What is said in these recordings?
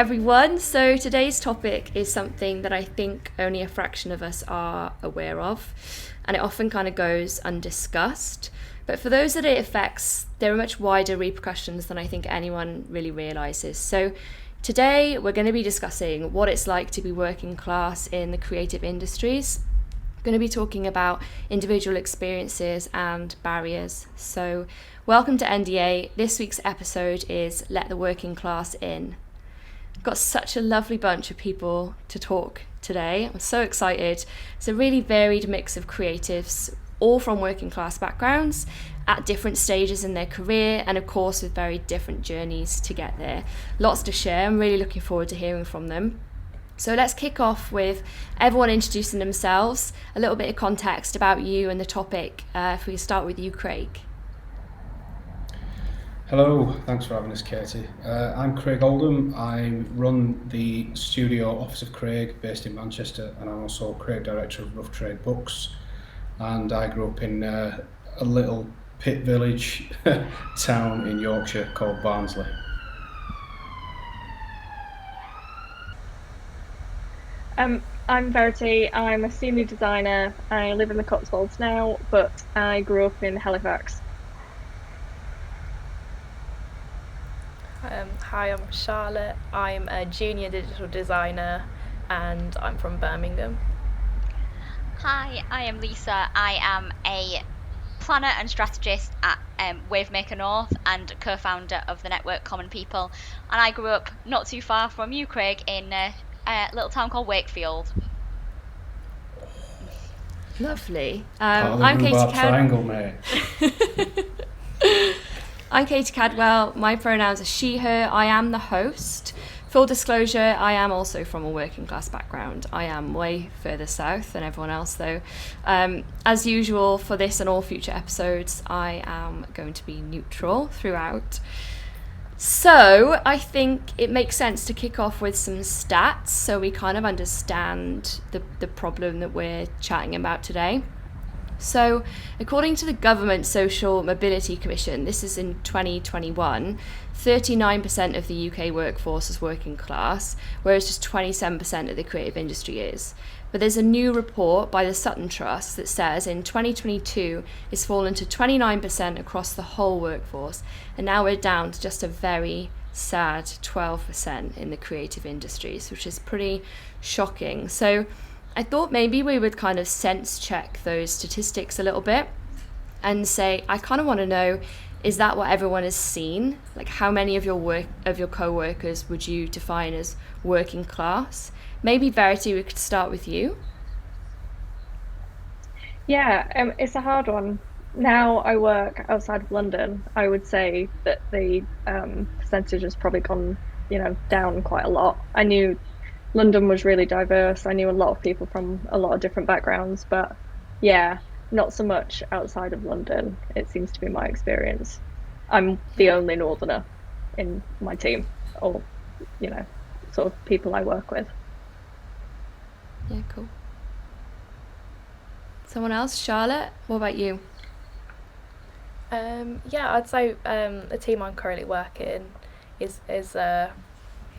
everyone. So today's topic is something that I think only a fraction of us are aware of, and it often kind of goes undiscussed. But for those that it affects, there are much wider repercussions than I think anyone really realises. So today we're going to be discussing what it's like to be working class in the creative industries. We're going to be talking about individual experiences and barriers. So welcome to NDA. This week's episode is Let the Working Class In. I've got such a lovely bunch of people to talk today. I'm so excited. It's a really varied mix of creatives, all from working class backgrounds at different stages in their career, and of course with very different journeys to get there. Lots to share. I'm really looking forward to hearing from them. So let's kick off with everyone introducing themselves, a little bit of context about you and the topic. If we start with you, Craig. Hello, thanks for having us, Katie. I'm Craig Oldham. I run the studio Office of Craig based in Manchester, and I'm also Craig Director of Rough Trade Books. And I grew up in a little pit village town in Yorkshire called Barnsley. I'm Verity. I'm a senior designer. I live in the Cotswolds now, but I grew up in Halifax. Hi, I'm Charlotte. I'm a junior digital designer and I'm from Birmingham. Hi, I am Lisa. I am a planner and strategist at Wavemaker North and co-founder of the network Common People. And I grew up not too far from you, Craig, in a little town called Wakefield. Lovely. I'm Katie Triangle, mate. I'm Katie Cadwell. My pronouns are she, her. I am the host. Full disclosure, I am also from a working class background. I am way further south than everyone else though. As usual for this and all future episodes, I am going to be neutral throughout. So I think it makes sense to kick off with some stats so we kind of understand the problem that we're chatting about today. So according to the Government Social Mobility Commission, this is in 2021, 39% of the UK workforce is working class, whereas just 27% of the creative industry is. But there's a new report by the Sutton Trust that says in 2022 it's fallen to 29% across the whole workforce, and now we're down to just a very sad 12% in the creative industries, which is pretty shocking. So I thought maybe we would kind of sense check those statistics a little bit and say, I kind of want to know, is that what everyone has seen? Like, how many of your co-workers would you define as working class? Maybe Verity, we could start with you. Yeah, it's a hard one. Now I work outside of London. I would say that the percentage has probably gone, down quite a lot. I knew London was really diverse. I knew a lot of people from a lot of different backgrounds, but yeah, not so much outside of London. It seems to be my experience. I'm the only northerner in my team, or sort of people I work with. Yeah, cool. Someone else? Charlotte, what about you? Yeah, I'd say the team I'm currently working is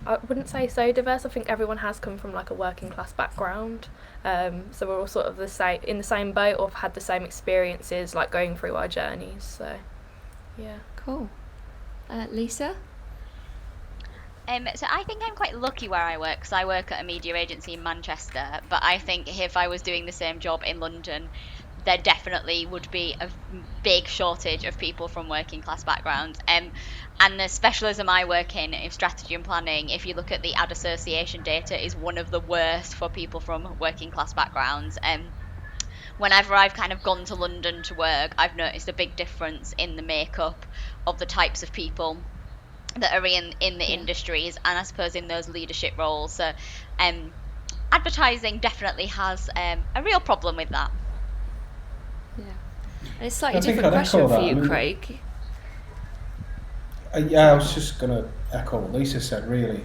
I wouldn't say so diverse. I think everyone has come from like a working class background, so we're all sort of in the same boat or have had the same experiences, like going through our journeys. So, yeah. Cool. Lisa? So I think I'm quite lucky where I work, because I work at a media agency in Manchester, but I think if I was doing the same job in London, there definitely would be a big shortage of people from working class backgrounds. And the specialism I work in strategy and planning, if you look at the ad association data, is one of the worst for people from working class backgrounds. Whenever I've kind of gone to London to work, I've noticed a big difference in the makeup of the types of people that are in the industries, and I suppose in those leadership roles. So advertising definitely has a real problem with that. Yeah. And it's slightly different question for you, Craig. Yeah, I was just going to echo what Lisa said, really.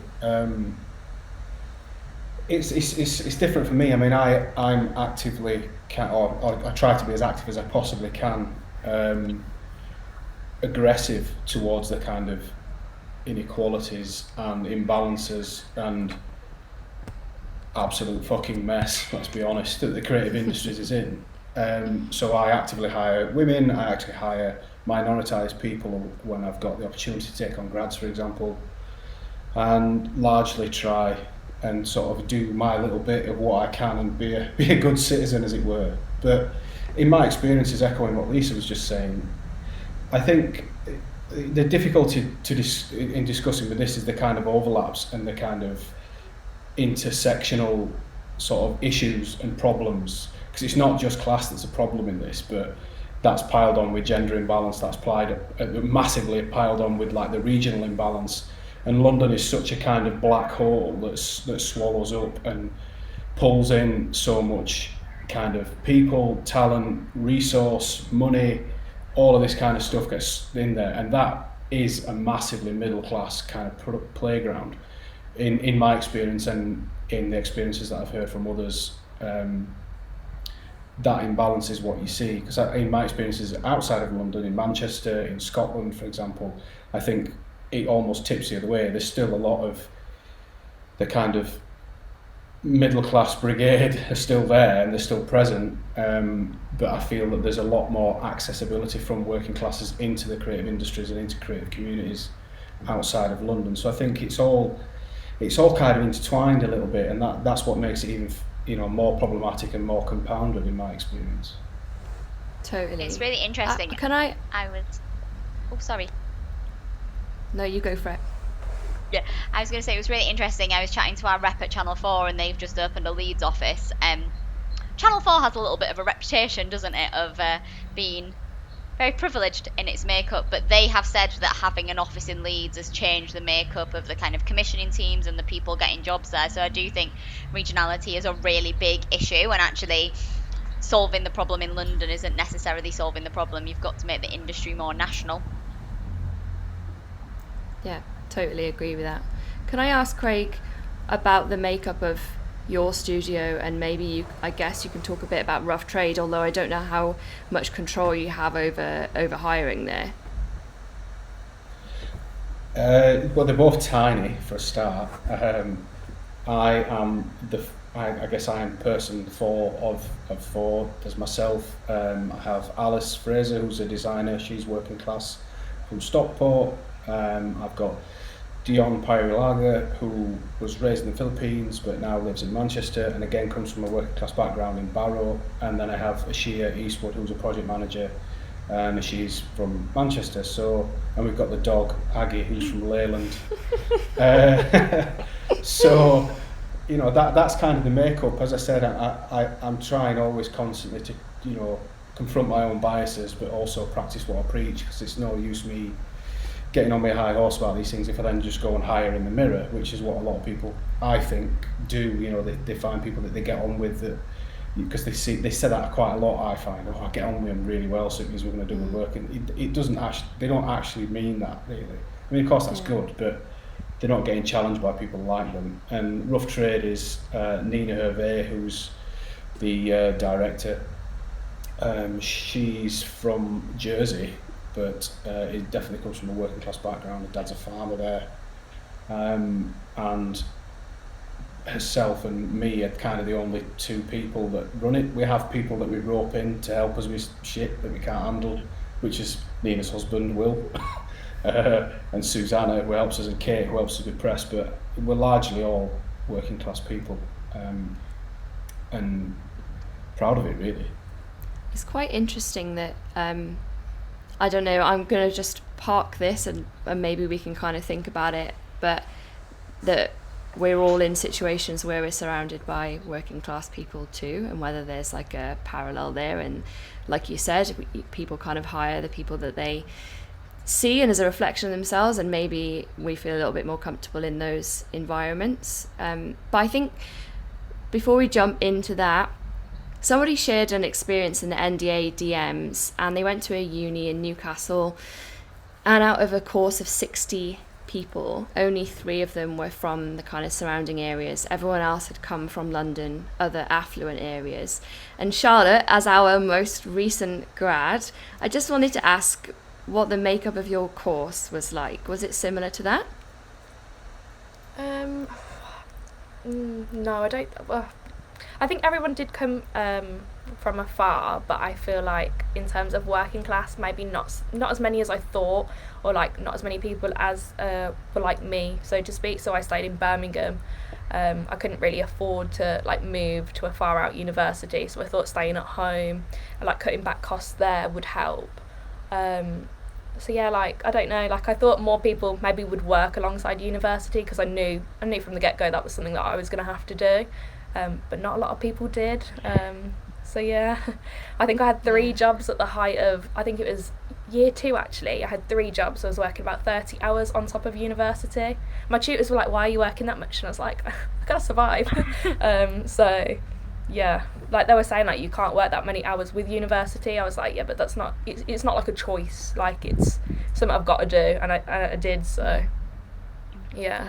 It's different for me. I mean, I'm actively, or I try to be as active as I possibly can, aggressive towards the kind of inequalities and imbalances and absolute fucking mess, let's be honest, that the creative industries is in. So I actively hire women, I actually hire minoritized people when I've got the opportunity to take on grads, for example, and largely try and sort of do my little bit of what I can and be a good citizen, as it were. But in my experiences, echoing what Lisa was just saying, I think the difficulty in discussing with this is the kind of overlaps and the kind of intersectional sort of issues and problems, because it's not just class that's a problem in this, but that's piled on with gender imbalance, that's massively piled on with like the regional imbalance, and London is such a kind of black hole that swallows up and pulls in so much kind of people, talent, resource, money, all of this kind of stuff gets in there, and that is a massively middle class kind of playground. In my experience and in the experiences that I've heard from others, that imbalance is what you see. Because in my experiences outside of London, in Manchester, in Scotland, for example, I think it almost tips the other way. There's still a lot of the kind of middle class brigade are still there and they're still present, but I feel that there's a lot more accessibility from working classes into the creative industries and into creative communities outside of London. So I think it's all kind of intertwined a little bit, and that's what makes it even more problematic and more compounded in my experience. Totally. It's really interesting. Oh, sorry. No, you go for it. Yeah, I was going to say it was really interesting. I was chatting to our rep at Channel 4 and they've just opened a Leeds office. Channel 4 has a little bit of a reputation, doesn't it, of being very privileged in its makeup, but they have said that having an office in Leeds has changed the makeup of the kind of commissioning teams and the people getting jobs there. So I do think regionality is a really big issue, and actually solving the problem in London isn't necessarily solving the problem. You've got to make the industry more national. Yeah, totally agree with that. Can I ask Craig about the makeup of your studio, and maybe I guess you can talk a bit about rough trade, although I don't know how much control you have over hiring there. Well, they're both tiny for a start. I guess I am person 4 of 4. There's myself. I have Alice Fraser, who's a designer. She's working class from Stockport. I've got Dion Paiulaga, who was raised in the Philippines but now lives in Manchester and again comes from a working class background in Barrow. And then I have Ashia Eastwood, who's a project manager, and she's from Manchester. So, and we've got the dog Aggie, who's from Leyland. So, you know, that's kind of the makeup. As I said, I'm trying always constantly to, you know, confront my own biases, but also practice what I preach, because it's no use me getting on my high horse about these things if I then just go and hire in the mirror, which is what a lot of people, I think, do. You know, they find people that they get on with, that because they say that quite a lot. I find, I get on with them really well, so it means we're going to do the work, and it doesn't actually, they don't actually mean that, really. I mean, of course that's good, but they're not getting challenged by people like them. And rough trade is Nina Hervé, who's the director. She's from Jersey, but it definitely comes from a working class background. Her dad's a farmer there, and herself and me are kind of the only 2 people that run it. We have people that we rope in to help us with shit that we can't handle, which is Nina's husband, Will, and Susanna, who helps us, and Kate, who helps us with press. But we're largely all working class people, and proud of it, really. It's quite interesting that I don't know, I'm going to just park this and maybe we can kind of think about it, but that we're all in situations where we're surrounded by working class people too, and whether there's like a parallel there. And like you said, people kind of hire the people that they see and as a reflection of themselves, and maybe we feel a little bit more comfortable in those environments. But I think before we jump into that, somebody shared an experience in the NDA DMs, and they went to a uni in Newcastle, and out of a course of 60 people, only 3 of them were from the kind of surrounding areas. Everyone else had come from London, other affluent areas. And Charlotte, as our most recent grad, I just wanted to ask, what the makeup of your course was like. Was it similar to that? No, I don't. Well, I think everyone did come from afar, but I feel like in terms of working class, maybe not as many as I thought, or like not as many people as were like me, so to speak. So I stayed in Birmingham. I couldn't really afford to like move to a far out university, so I thought staying at home and like cutting back costs there would help. So yeah, like I don't know, like I thought more people maybe would work alongside university, because I knew from the get-go that was something that I was going to have to do, but not a lot of people did. So yeah, I think I had 3 jobs at the height of, I think it was year 2 actually. I had 3 jobs. I was working about 30 hours on top of university. My tutors were like, why are you working that much? And I was like, I gotta survive. So yeah, like they were saying like you can't work that many hours with university. I was like, yeah, but that's not, it's not like a choice, like it's something I've got to do, and I did. So yeah,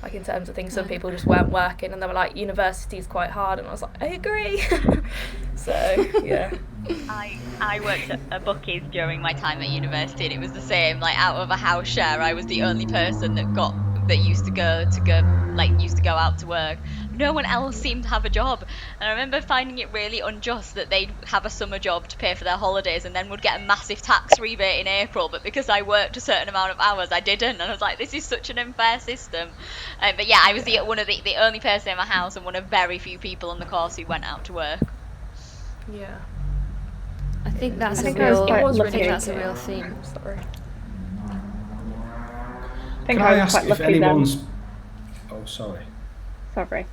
like in terms of things, some people just weren't working and they were like, university's quite hard, and I was like, I agree. So yeah. I worked at a bookies during my time at university, and it was the same. Like out of a house share, I was the only person that used to go out to work. No one else seemed to have a job, and I remember finding it really unjust that they'd have a summer job to pay for their holidays and then would get a massive tax rebate in April, but because I worked a certain amount of hours I didn't, and I was like, this is such an unfair system. But yeah, I was the only person in my house and one of very few people on the course who went out to work. Yeah, I think that's I a think I was real. quite I lucky. think that's a real theme. sorry. I think Can I I was ask quite if lucky anyone's... then. Oh, sorry. Sorry.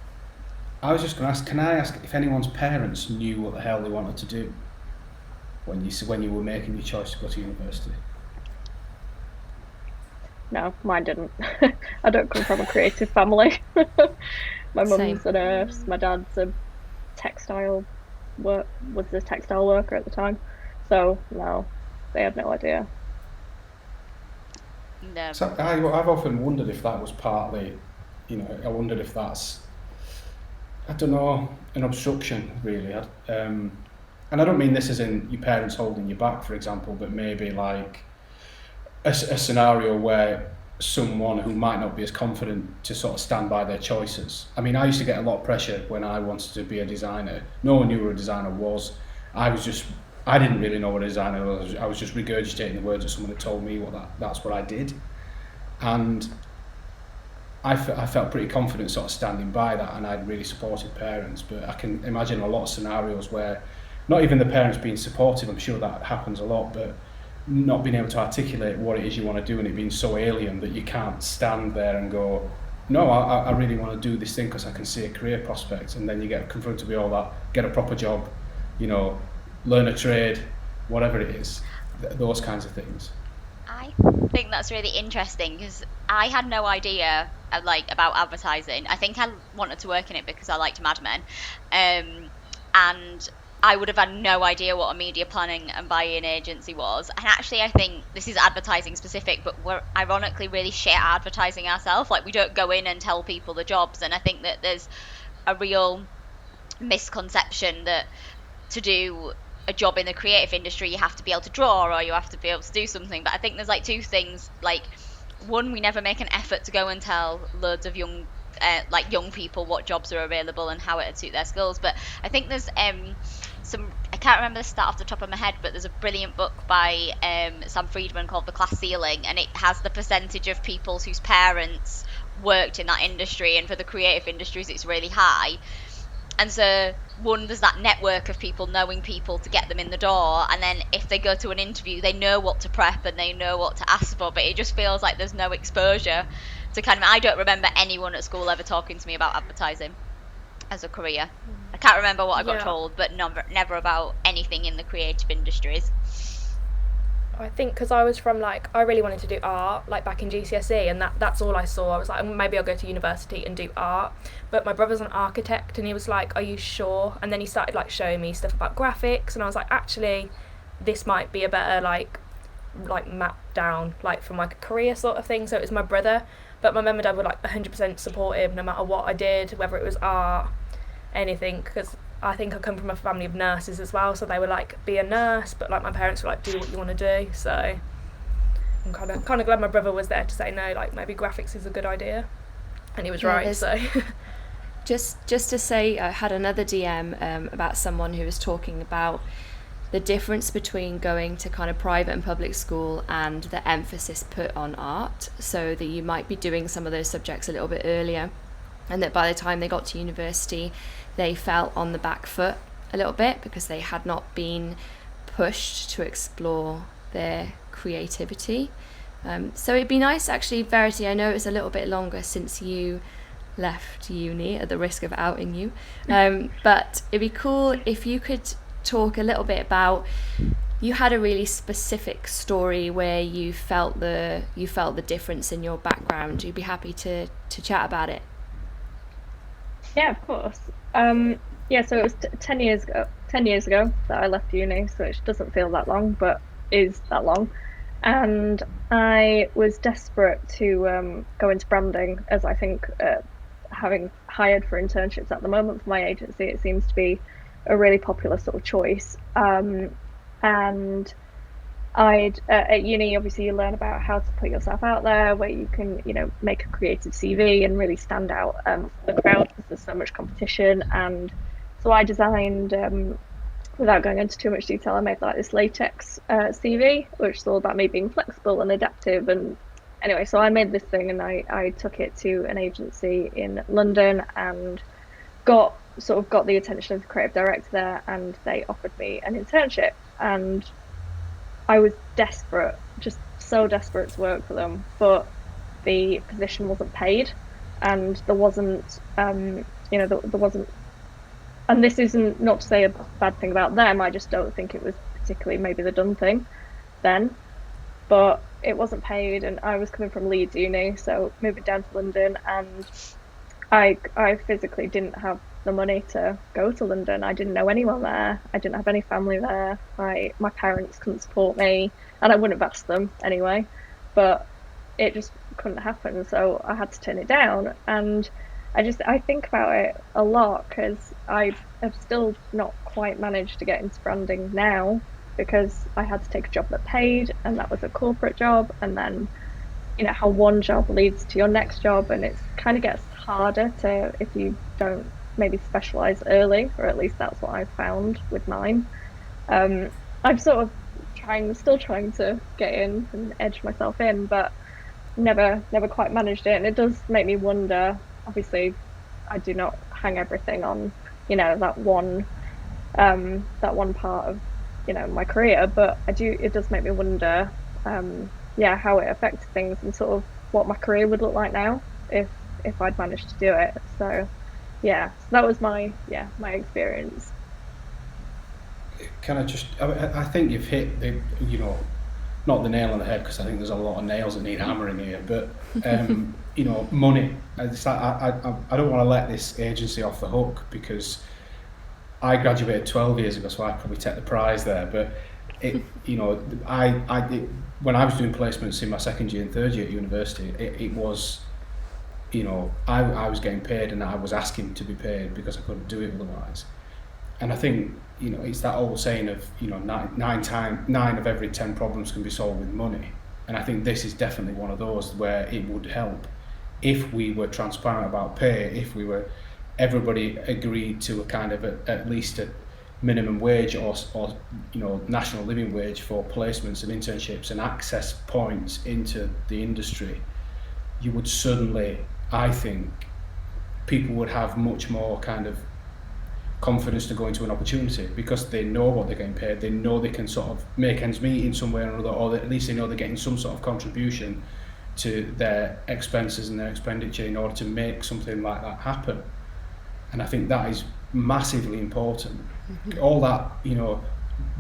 I was just going to ask, can I ask if anyone's parents knew what the hell they wanted to do when you were making your choice to go to university? No, mine didn't. I don't come from a creative family. My Same. mum's a nurse, my dad's a textile worker at the time. So no, they had no idea. No. So I've often wondered if that was partly, I wondered if that's, I don't know, an obstruction really. And I don't mean this as in your parents holding you back, for example, but maybe like a scenario where someone who might not be as confident to sort of stand by their choices. I mean, I used to get a lot of pressure when I wanted to be a designer. No one knew what a designer was. I didn't really know what a designer was. I was just regurgitating the words that someone had told me that's what I did. And I felt pretty confident sort of standing by that, and I'd really supported parents. But I can imagine a lot of scenarios where not even the parents being supportive, I'm sure that happens a lot, but not being able to articulate what it is you want to do, and it being so alien that you can't stand there and go, no, I really want to do this thing because I can see a career prospect. And then you get confronted with all that, get a proper job, learn a trade, whatever it is, those kinds of things. I think that's really interesting because I had no idea about advertising. I think I wanted to work in it because I liked Mad Men, and I would have had no idea what a media planning and buying agency was. And actually, I think this is advertising specific, but we're ironically really shit at advertising ourselves. Like, we don't go in and tell people the jobs. And I think that there's a real misconception that to do a job in the creative industry, you have to be able to draw or you have to be able to do something. But I think there's like 2 things. Like, one, we never make an effort to go and tell loads of young people what jobs are available and how it would suit their skills. But I think there's I can't remember the stat off the top of my head, but there's a brilliant book by Sam Friedman called The Class Ceiling, and it has the percentage of people whose parents worked in that industry, and for the creative industries it's really high. And so, one, there's that network of people knowing people to get them in the door, and then if they go to an interview, they know what to prep and they know what to ask for, but it just feels like there's no exposure to I don't remember anyone at school ever talking to me about advertising as a career. I can't remember what I got told, but never about anything in the creative industries. I think because I was from I really wanted to do art back in GCSE, and that's all I saw. I was like, maybe I'll go to university and do art. But my brother's an architect, and he was like, are you sure? And then he started showing me stuff about graphics, and I was like, actually, this might be a better map down from a career sort of thing. So it was my brother, but my mum and dad were 100% supportive no matter what I did, whether it was art, anything, because I think I come from a family of nurses as well, so they were like, be a nurse, but like my parents were like, do what you want to do. So I'm kind of glad my brother was there to say no, like maybe graphics is a good idea, and he was right. So just to say, I had another DM about someone who was talking about the difference between going to kind of private and public school and the emphasis put on art, so that you might be doing some of those subjects a little bit earlier, and that by the time they got to university they felt on the back foot a little bit because they had not been pushed to explore their creativity. So it'd be nice actually, Verity, I know it's a little bit longer since you left uni, at the risk of outing you, but it'd be cool if you could talk a little bit about, you had a really specific story where you felt the difference in your background. You'd be happy to chat about it? Yeah, of course. So it was 10 years ago that I left uni, so it doesn't feel that long, but is that long. And I was desperate to go into branding, as I think having hired for internships at the moment for my agency, it seems to be a really popular sort of choice. And at uni, obviously you learn about how to put yourself out there, where you can, make a creative CV and really stand out from the crowd because there's so much competition. And so I designed, without going into too much detail, I made like this latex CV, which is all about me being flexible and adaptive. And anyway, so I made this thing and I took it to an agency in London and got the attention of the creative director there, and they offered me an internship. And I was desperate, just so desperate to work for them, but the position wasn't paid, and there wasn't, there wasn't, and this isn't not to say a bad thing about them, I just don't think it was particularly maybe the done thing then, but it wasn't paid, and I was coming from Leeds uni, so moving down to London, and I physically didn't have the money to go to London. I didn't know anyone there. I didn't have any family there. My parents couldn't support me, and I wouldn't have asked them anyway, but it just couldn't happen, so I had to turn it down. And I think about it a lot because I have still not quite managed to get into branding now, because I had to take a job that paid, and that was a corporate job, and then how one job leads to your next job, and it kind of gets harder to, if you don't maybe specialize early, or at least that's what I've found with mine. I'm sort of still trying to get in and edge myself in, but never quite managed it. And it does make me wonder, obviously I do not hang everything on that one part of my career, but it does make me wonder how it affected things, and sort of what my career would look like now if I'd managed to do it. So that was my experience. Can I think you've hit the, not the nail on the head, because I think there's a lot of nails that need hammering here, but money. I don't want to let this agency off the hook, because I graduated 12 years ago, so I'd probably take the prize there, but when I was doing placements in my second year and third year at university, it was, I was getting paid, and I was asking to be paid because I couldn't do it otherwise. And I think, it's that old saying of, 9 of every 10 problems can be solved with money. And I think this is definitely one of those where it would help if we were transparent about pay, if everybody agreed to a kind of at least a minimum wage or national living wage for placements and internships and access points into the industry. You would suddenly, I think, people would have much more kind of confidence to go into an opportunity, because they know what they're getting paid, they know they can sort of make ends meet in some way or another, or at least they know they're getting some sort of contribution to their expenses and their expenditure in order to make something like that happen. And I think that is massively important. Mm-hmm. All that,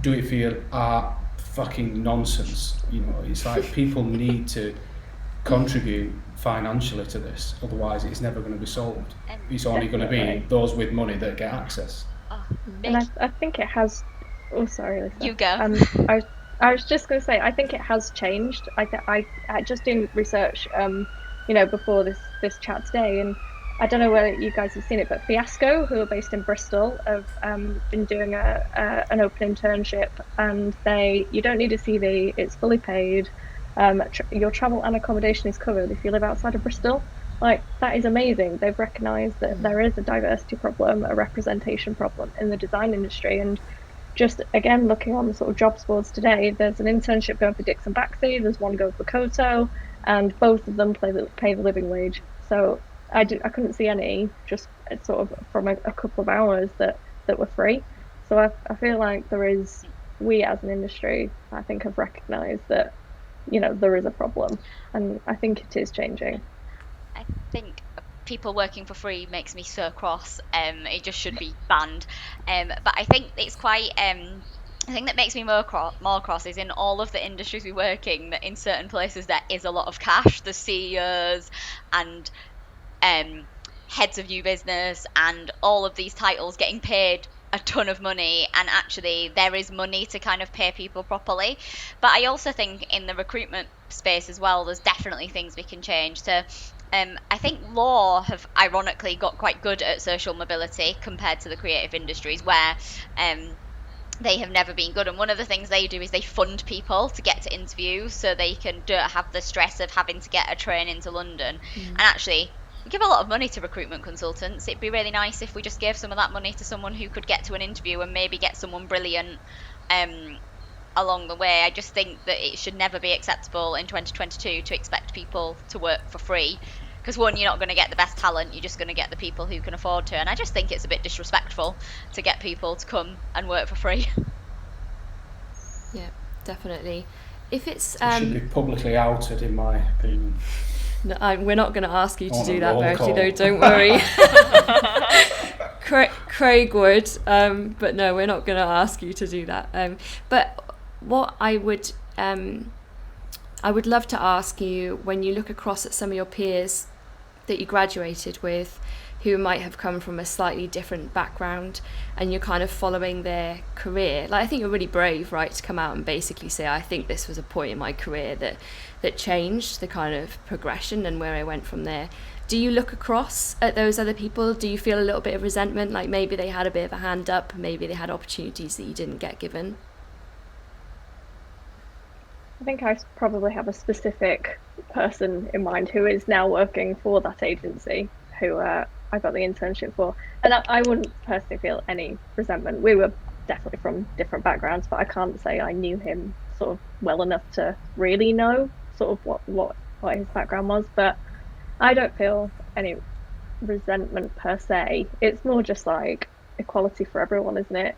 do it for your art fucking nonsense. It's like people need to contribute financially to this, otherwise it's never going to be solved. It's only going to be those with money that get access. And I think it has. Oh, sorry, Lisa. You go. I was just going to say, I think it has changed. I just doing research, before this chat today, and I don't know whether you guys have seen it, but Fiasco, who are based in Bristol, have been doing an open internship, and you don't need a CV, it's fully paid. Your travel and accommodation is covered if you live outside of Bristol. Like, that is amazing. They've recognised that there is a diversity problem, a representation problem in the design industry, and just again looking on the sort of jobs boards today, there's an internship going for Dixon Baxi, there's one going for Koto, and both of them pay the living wage. So I couldn't see any just sort of from a couple of hours that were free. So I feel like we as an industry, I think, have recognised that, you know, there is a problem, and I think it is changing. I think people working for free makes me so cross. It just should be banned. But I think it's quite. The thing that makes me more cross is in all of the industries we work in, that in certain places there is a lot of cash. The CEOs and heads of new business and all of these titles getting paid a ton of money, and actually there is money to kind of pay people properly. But I also think in the recruitment space as well, there's definitely things we can change to. I think law have ironically got quite good at social mobility compared to the creative industries, where they have never been good. And one of the things they do is they fund people to get to interviews, so they don't have the stress of having to get a train into London. And actually, we give a lot of money to recruitment consultants. It'd be really nice if we just gave some of that money to someone who could get to an interview and maybe get someone brilliant along the way. I just think that it should never be acceptable in 2022 to expect people to work for free, because one, you're not going to get the best talent, you're just going to get the people who can afford to. And I just think it's a bit disrespectful to get people to come and work for free. Yeah, definitely. If it should be publicly outed, in my opinion. No, we're not going to ask you to do that, Verity, though, don't worry. Craig would, but no, we're not going to ask you to do that. But what I would love to ask you, when you look across at some of your peers that you graduated with, who might have come from a slightly different background, and you're kind of following their career. Like, I think you're really brave, right, to come out and basically say, I think this was a point in my career that changed the kind of progression and where I went from there. Do you look across at those other people? Do you feel a little bit of resentment, like maybe they had a bit of a hand up, maybe they had opportunities that you didn't get given? I think I probably have a specific person in mind who is now working for that agency, who I got the internship for, and I wouldn't personally feel any resentment. We were definitely from different backgrounds, but I can't say I knew him sort of well enough to really know sort of what his background was. But I don't feel any resentment per se. It's more just like equality for everyone, isn't it?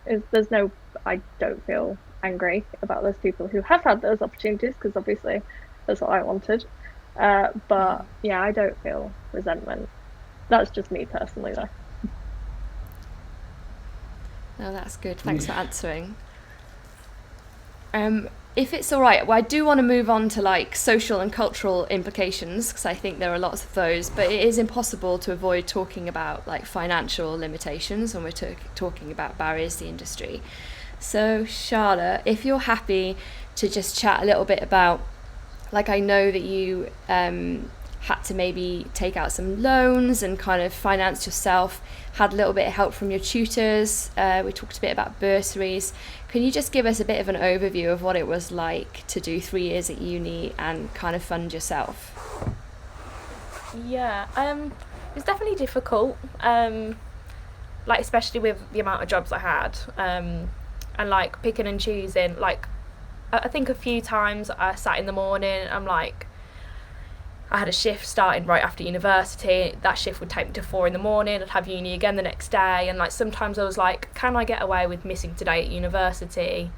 I don't feel angry about those people who have had those opportunities, because obviously that's what I wanted. But yeah, I don't feel resentment. That's just me personally, though. No, that's good. Thanks for answering. If it's all right, well, I do want to move on to like social and cultural implications, because I think there are lots of those, but it is impossible to avoid talking about like financial limitations when we're talking about barriers to the industry. So Charlotte, if you're happy to just chat a little bit about, like, I know that you had to maybe take out some loans and kind of finance yourself, had a little bit of help from your tutors. We talked a bit about bursaries. Can you just give us a bit of an overview of what it was like to do 3 years at uni and kind of fund yourself? Yeah, it's definitely difficult, like especially with the amount of jobs I had, and like picking and choosing. Like, I think a few times I sat in the morning, I'm like, I had a shift starting right after university. That shift would take me to 4 a.m. I'd have uni again the next day, and like sometimes I was like, can I get away with missing today at university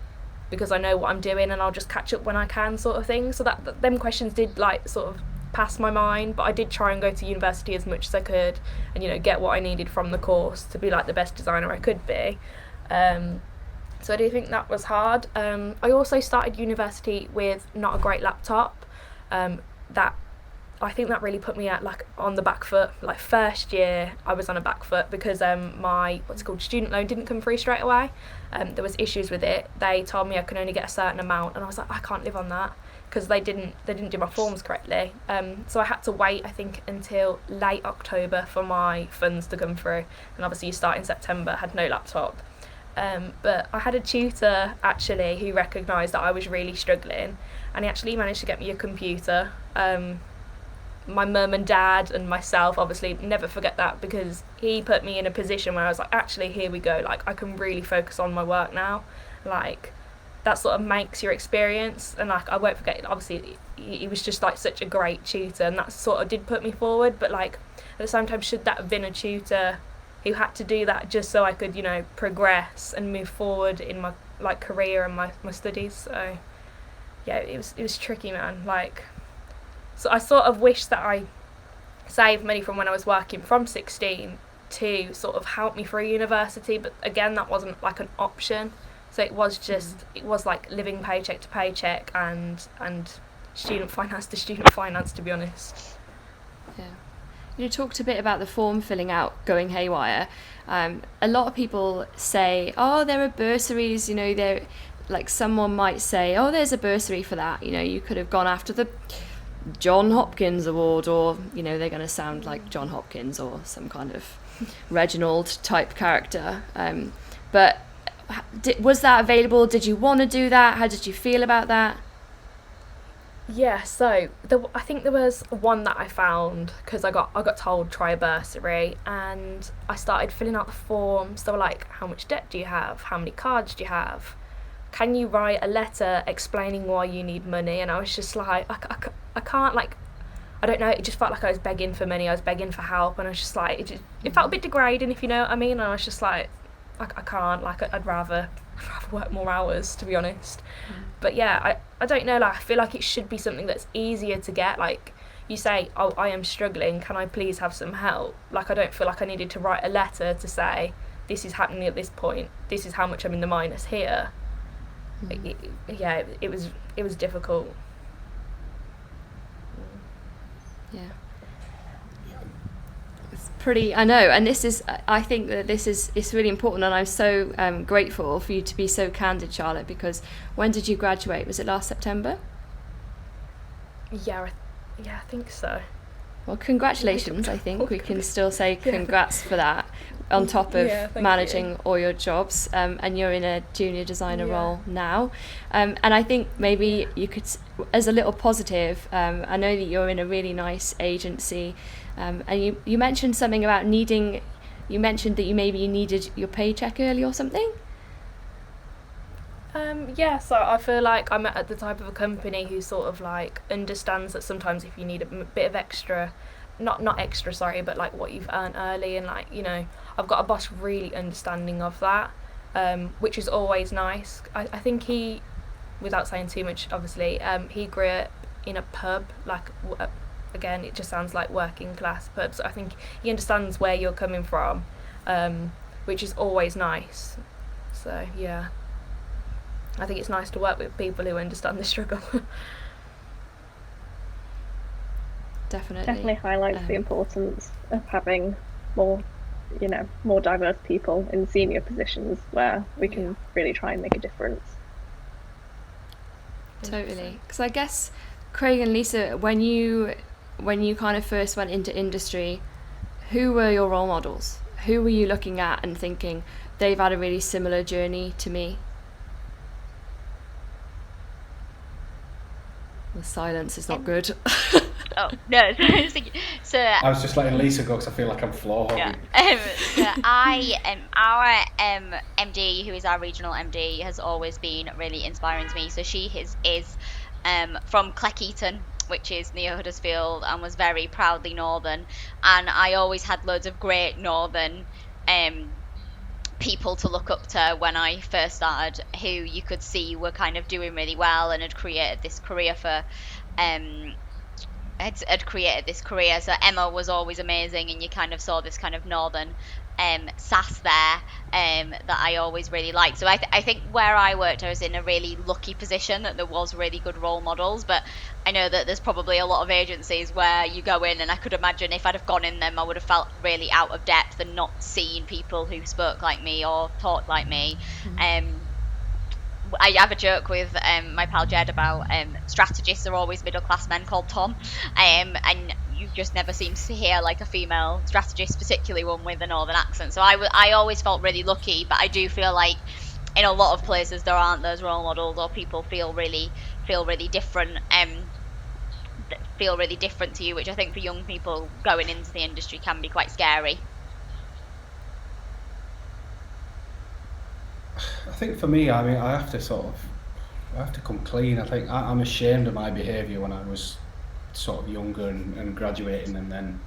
because I know what I'm doing and I'll just catch up when I can, sort of thing. So that them questions did like sort of pass my mind, but I did try and go to university as much as I could and, you know, get what I needed from the course to be like the best designer I could be. So I do think that was hard. I also started university with not a great laptop. That I think that really put me at like on the back foot. Like first year I was on a back foot because my student loan didn't come through straight away. There was issues with it. They told me I could only get a certain amount, and I was like, I can't live on that, because they didn't do my forms correctly. So I had to wait, I think, until late October for my funds to come through, and obviously you start in September. I had no laptop. But I had a tutor actually who recognised that I was really struggling, and he actually managed to get me a computer. My mum and dad and myself obviously never forget that, because he put me in a position where I was like, actually, here we go, like I can really focus on my work now. Like that sort of makes your experience, and like I won't forget it. Obviously he was just like such a great tutor, and that sort of did put me forward. But like at the same time, should that have been a tutor who had to do that just so I could, you know, progress and move forward in my like career and my studies? So yeah, it was tricky, man. Like, so I sort of wish that I saved money from when I was working from 16 to sort of help me through university, but again, that wasn't like an option. So it was just, it was like living paycheck to paycheck and student finance to student finance, to be honest. Yeah. You talked a bit about the form filling out going haywire. A lot of people say, oh, there are bursaries, you know, there, like someone might say, oh, there's a bursary for that, you know, you could have gone after the John Hopkins Award, or, you know, they're going to sound like John Hopkins or some kind of Reginald type character. But was that available? Did you want to do that? How did you feel about that? Yeah, so I think there was one that I found because I got told try a bursary, and I started filling out the forms. They were like, how much debt do you have? How many cards do you have? Can you write a letter explaining why you need money? And I was just like, I can't, like, I don't know, it just felt like I was begging for money, I was begging for help, and I was just like, it felt a bit degrading, if you know what I mean, and I was just like, I can't, like, I'd rather work more hours, to be honest. But yeah, I don't know, like, I feel like it should be something that's easier to get. Like, you say, oh, I am struggling, can I please have some help? Like, I don't feel like I needed to write a letter to say, this is happening at this point, this is how much I'm in the minus here. It was difficult. Yeah. It's pretty, I know, and I think that it's really important, and I'm so grateful for you to be so candid, Charlotte, because when did you graduate? Was it last September? Yeah, I think so. Well, congratulations. I think we can still say congrats for that, on top of managing all your jobs, and you're in a junior designer role now. And I think maybe you could, as a little positive, I know that you're in a really nice agency, and you mentioned something about you mentioned that you needed your paycheck early or something? So I feel like I'm at the type of a company who sort of like understands that sometimes if you need a bit of extra, not extra, sorry, but like what you've earned early, and like, you know, I've got a boss really understanding of that, which is always nice. I think he, without saying too much, obviously, he grew up in a pub, like, again, it just sounds like working class pubs. I think he understands where you're coming from, which is always nice. So yeah, I think it's nice to work with people who understand the struggle. Definitely highlights the importance of having more diverse people in senior positions where we can really try and make a difference. Totally, because I guess, Craig and Lisa, when you kind of first went into industry, who were your role models? Who were you looking at and thinking, they've had a really similar journey to me? The silence is not good. Oh, no. So I was just letting Lisa go because I feel like I'm floor hogging. Our MD, who is our regional MD, has always been really inspiring to me. So she is from Cleckheaton, which is near Huddersfield, and was very proudly Northern. And I always had loads of great Northern people to look up to when I first started, who you could see were kind of doing really well and had created this career for had created this career. So Emma was always amazing, and you kind of saw this kind of northern sass there that I always really liked. So I think where I worked, I was in a really lucky position that there was really good role models. But I know that there's probably a lot of agencies where you go in, and I could imagine if I'd have gone in them, I would have felt really out of depth and not seen people who spoke like me or talked like me. I have a joke with my pal Jed about strategists are always middle class men called Tom, and you just never seem to hear like a female strategist, particularly one with a northern accent. So I always felt really lucky, but I do feel like in a lot of places there aren't those role models, or people feel really different, feel really different to you, which I think for young people going into the industry can be quite scary. I think for me, I mean, I have to come clean. I think I'm ashamed of my behaviour when I was sort of younger and graduating, and then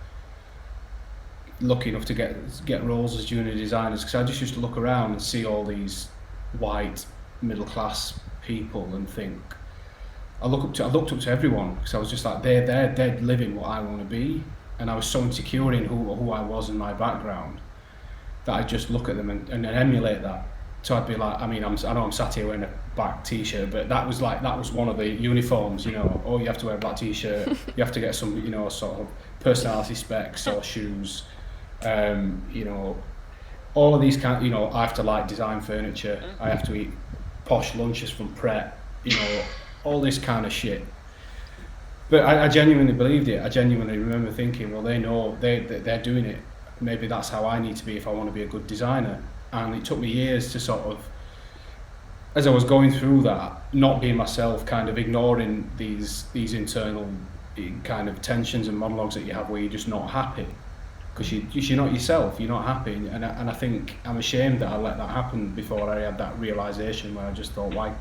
lucky enough to get roles as junior designers, because I just used to look around and see all these white middle class people and think I looked up to everyone, because I was just like they're living what I want to be, and I was so insecure in who I was and my background that I just look at them and emulate that. So I'd be like, I mean, I know I'm sat here wearing a black t-shirt, but that was one of the uniforms, you know. Oh, you have to wear a black t-shirt. You have to get some, you know, sort of personality specs or shoes. You know, all of these kind. You know, I have to like design furniture. I have to eat posh lunches from Pret. You know, all this kind of shit. But I genuinely believed it. I genuinely remember thinking, well, they know they're doing it. Maybe that's how I need to be if I want to be a good designer. And it took me years to sort of, as I was going through that, not being myself, kind of ignoring these internal kind of tensions and monologues that you have where you're just not happy, because you're not yourself, you're not happy. And I think I'm ashamed that I let that happen before I had that realisation where I just thought, why,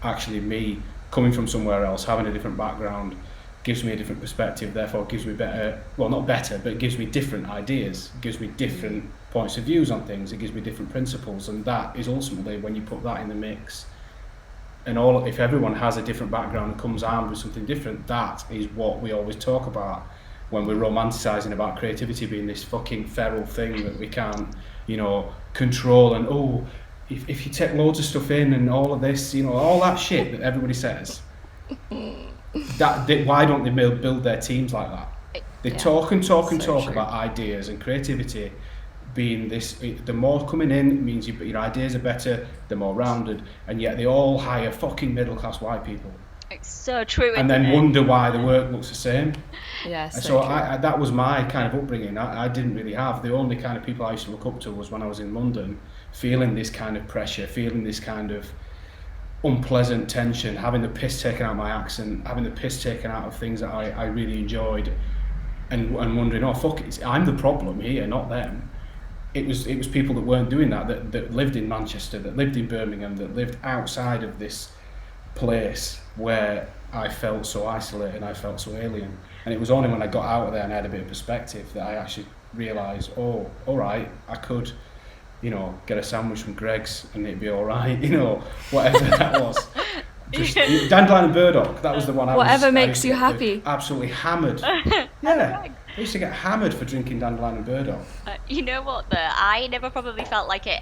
actually me coming from somewhere else, having a different background, gives me a different perspective, therefore gives me not better, but it gives me different ideas, it gives me different points of views on things, it gives me different principles, and that is ultimately, when you put that in the mix, and if everyone has a different background and comes armed with something different, that is what we always talk about when we're romanticising about creativity being this fucking feral thing that we can't, you know, control, and if you take loads of stuff in and all of this, you know, all that shit that everybody says. Why don't they build their teams like that? They talk about ideas and creativity being this. The more coming in means your ideas are better, they're more rounded, and yet they all hire fucking middle class white people. It's so true. And then wonder why the work looks the same. Yes. So that was my kind of upbringing. I didn't really have. The only kind of people I used to look up to was when I was in London, feeling this kind of pressure, feeling this kind of unpleasant tension, having the piss taken out of my accent, having the piss taken out of things that I really enjoyed, and wondering, oh fuck it, I'm the problem here, not them. It was people that weren't doing that lived in Manchester, that lived in Birmingham, that lived outside of this place where I felt so isolated and I felt so alien. And it was only when I got out of there and I had a bit of perspective that I actually realised, oh, all right, I could, you know, get a sandwich from Greg's and it'd be all right, you know, whatever that was. Just dandelion and burdock, that was the one. Whatever makes you happy. Absolutely hammered. Yeah, I used to get hammered for drinking dandelion and burdock. You know what, though? I never probably felt like it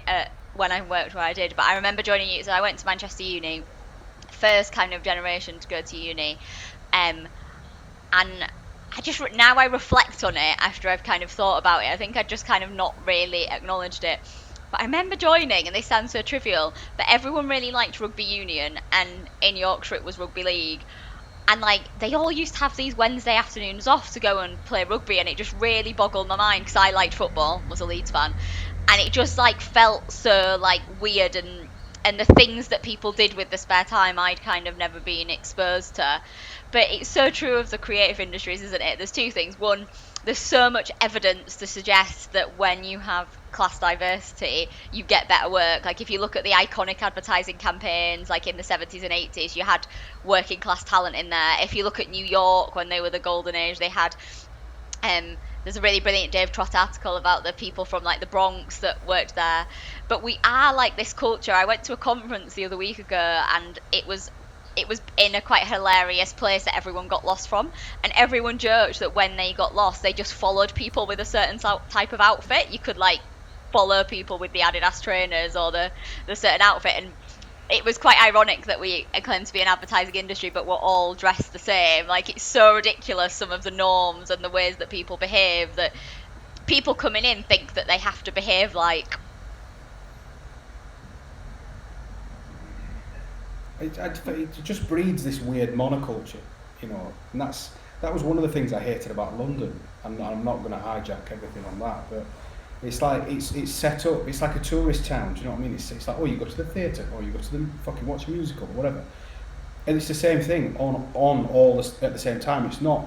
when I worked where I did, but I remember joining you. So I went to Manchester Uni, first kind of generation to go to uni, and now I reflect on it after I've kind of thought about it. I think I just kind of not really acknowledged it. But I remember joining, and they sound so trivial, but everyone really liked rugby union, and in Yorkshire it was rugby league. And like they all used to have these Wednesday afternoons off to go and play rugby, and it just really boggled my mind because I liked football, was a Leeds fan, and it just like felt so like weird, and the things that people did with the spare time I'd kind of never been exposed to. But it's so true of the creative industries, isn't it? There's two things. One, there's so much evidence to suggest that when you have class diversity, you get better work. Like if you look at the iconic advertising campaigns, like in the 70s and 80s, you had working class talent in there. If you look at New York when they were the golden age, they had there's a really brilliant Dave Trott article about the people from like the Bronx that worked there. But we are like this culture. I went to a conference the other week ago, and it was it was in a quite hilarious place that everyone got lost from, and everyone joked that when they got lost, they just followed people with a certain type of outfit. You could like follow people with the Adidas trainers or the certain outfit, and it was quite ironic that we claim to be an advertising industry, but we're all dressed the same. Like, it's so ridiculous, some of the norms and the ways that people behave, that people coming in think that they have to behave like. It just breeds this weird monoculture, you know, and that was one of the things I hated about London. I'm not going to hijack everything on that, but it's like it's set up. It's like a tourist town. Do you know what I mean? It's like, oh, you go to the theatre, or you go to the fucking watch a musical, or whatever. And it's the same thing on all at the same time. It's not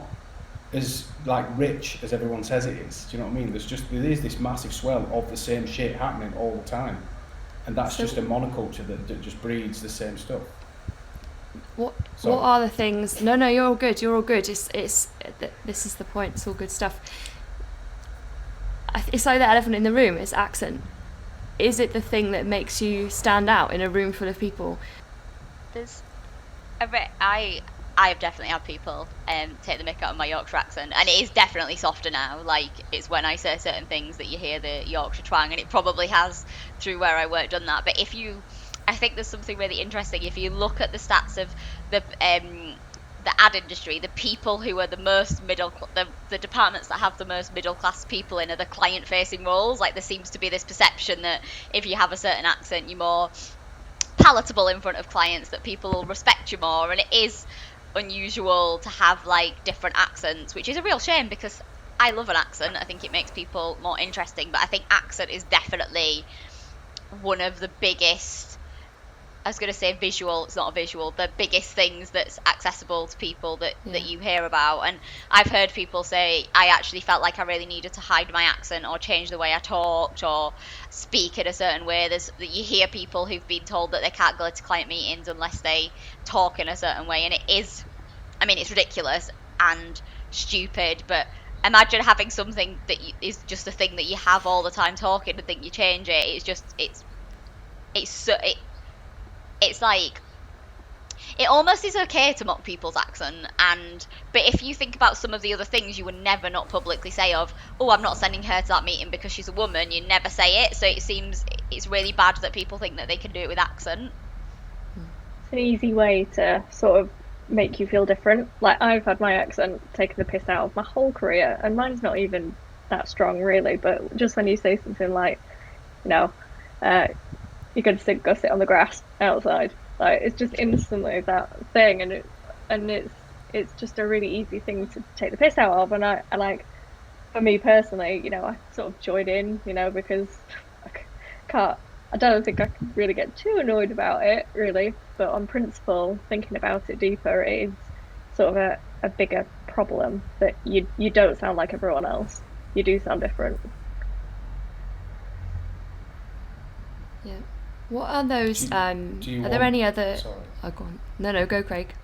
as like rich as everyone says it is. Do you know what I mean? There is this massive swell of the same shit happening all the time, and that's just a monoculture that just breeds the same stuff. What are the things? No, you're all good. You're all good. It's this is the point. It's all good stuff. It's like the elephant in the room. It's accent. Is it the thing that makes you stand out in a room full of people? There's a bit. I've definitely had people take the mick out of my Yorkshire accent, and it is definitely softer now. Like, it's when I say certain things that you hear the Yorkshire twang, and it probably has through where I worked on that. But I think there's something really interesting. If you look at the stats of the ad industry, the people who are the most the departments that have the most middle class people in are the client facing roles. Like, there seems to be this perception that if you have a certain accent, you're more palatable in front of clients, that people will respect you more. And it is unusual to have like different accents, which is a real shame, because I love an accent. I think it makes people more interesting, but I think accent is definitely one of the biggest, I was going to say visual, it's not a visual, the biggest things that's accessible to people that you hear about. And I've heard people say, I actually felt like I really needed to hide my accent or change the way I talked or speak in a certain way. You hear people who've been told that they can't go to client meetings unless they talk in a certain way, and it is, I mean, it's ridiculous and stupid, but imagine having something that is just a thing that you have all the time, talking, and think you change it. It's just, it's like, it almost is okay to mock people's accent, but if you think about some of the other things you would never not publicly say of, oh, I'm not sending her to that meeting because she's a woman, you never say it. So it seems it's really bad that people think that they can do it with accent. It's an easy way to sort of make you feel different. Like, I've had my accent taken the piss out of my whole career, and mine's not even that strong really, but just when you say something like, you know, you're going to go sit on the grass outside, like, it's just instantly that thing, and it's just a really easy thing to take the piss out of. And I like, for me personally, you know, I sort of joined in, you know, because I don't think I can really get too annoyed about it really, but on principle, thinking about it deeper, it is sort of a bigger problem that you don't sound like everyone else. You do sound different. Yeah. What are those? Are there any other? Sorry. Oh, go on. No, go, Craig.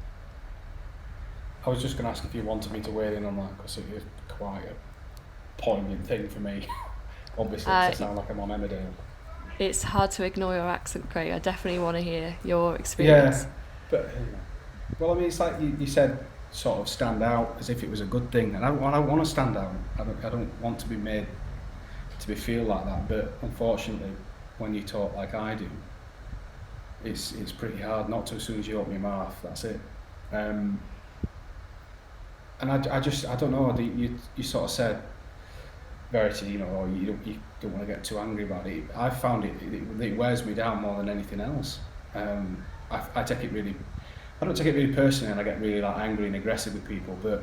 I was just going to ask if you wanted me to weigh in on that, because it is quite a poignant thing for me. Obviously, to sound like I'm on Emmerdale. It's hard to ignore your accent, Craig. I definitely want to hear your experience. Yeah, but well, I mean, it's like you said, sort of stand out as if it was a good thing, and I want to stand out. I don't want to be made to feel like that. But unfortunately, when you talk like I do, it's pretty hard not to. As soon as you open your mouth, that's it. And I don't know. You sort of said, Verity, you know, or you don't want to get too angry about it. I found it wears me down more than anything else. I take it really. I don't take it really personally, and I get really like angry and aggressive with people. But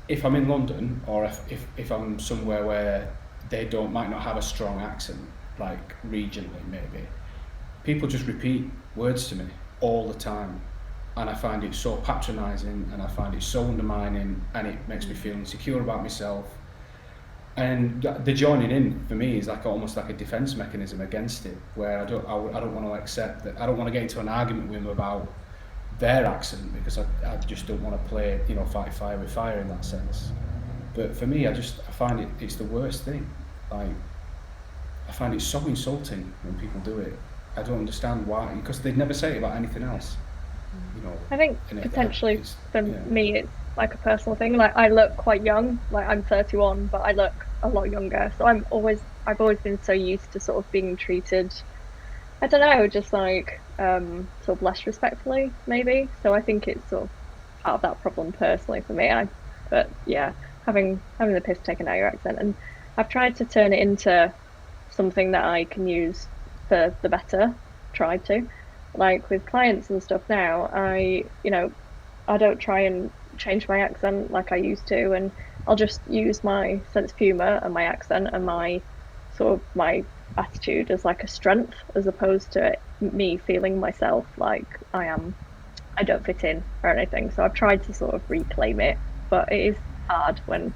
if I'm in London, or if I'm somewhere where they might not have a strong accent, like regionally maybe, people just repeat words to me all the time, and I find it so patronising, and I find it so undermining, and it makes me feel insecure about myself. And the joining in for me is like almost like a defence mechanism against it, where I don't want to accept that. I don't want to get into an argument with them about their accent, because I just don't want to play, you know, fight fire with fire in that sense. But for me, I find it's the worst thing. Like, I find it so insulting when people do it. I don't understand why, because they'd never say it about anything else. you know. I think potentially for me it's like a personal thing. Like I look quite young, like I'm 31, but I look a lot younger. So I've always been so used to sort of being treated, I don't know, just like sort of less respectfully maybe. So I think it's sort of part of that problem personally for me. But yeah, having the piss taken out of your accent, and I've tried to turn it into something that I can use for the better. Tried to, like with clients and stuff now, I don't try and change my accent like I used to, and I'll just use my sense of humour and my accent and my attitude as like a strength, as opposed to me feeling myself like I don't fit in or anything. So I've tried to sort of reclaim it, but it is hard when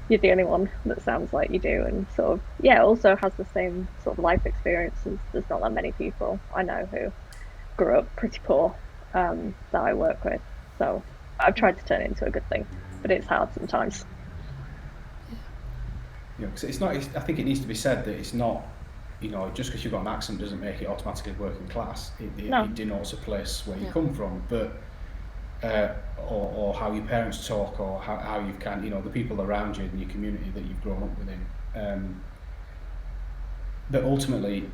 you're the only one that sounds like you do, and sort of also has the same sort of life experiences. There's not that many people I know who grew up pretty poor that I work with. So I've tried to turn it into a good thing, but it's hard sometimes. Because it's not. I think it needs to be said that it's not. Just because you've got an accent doesn't make it automatically working class. It denotes a place where you come from, but or how your parents talk, or how you can, the people around you in your community that you've grown up within. But ultimately,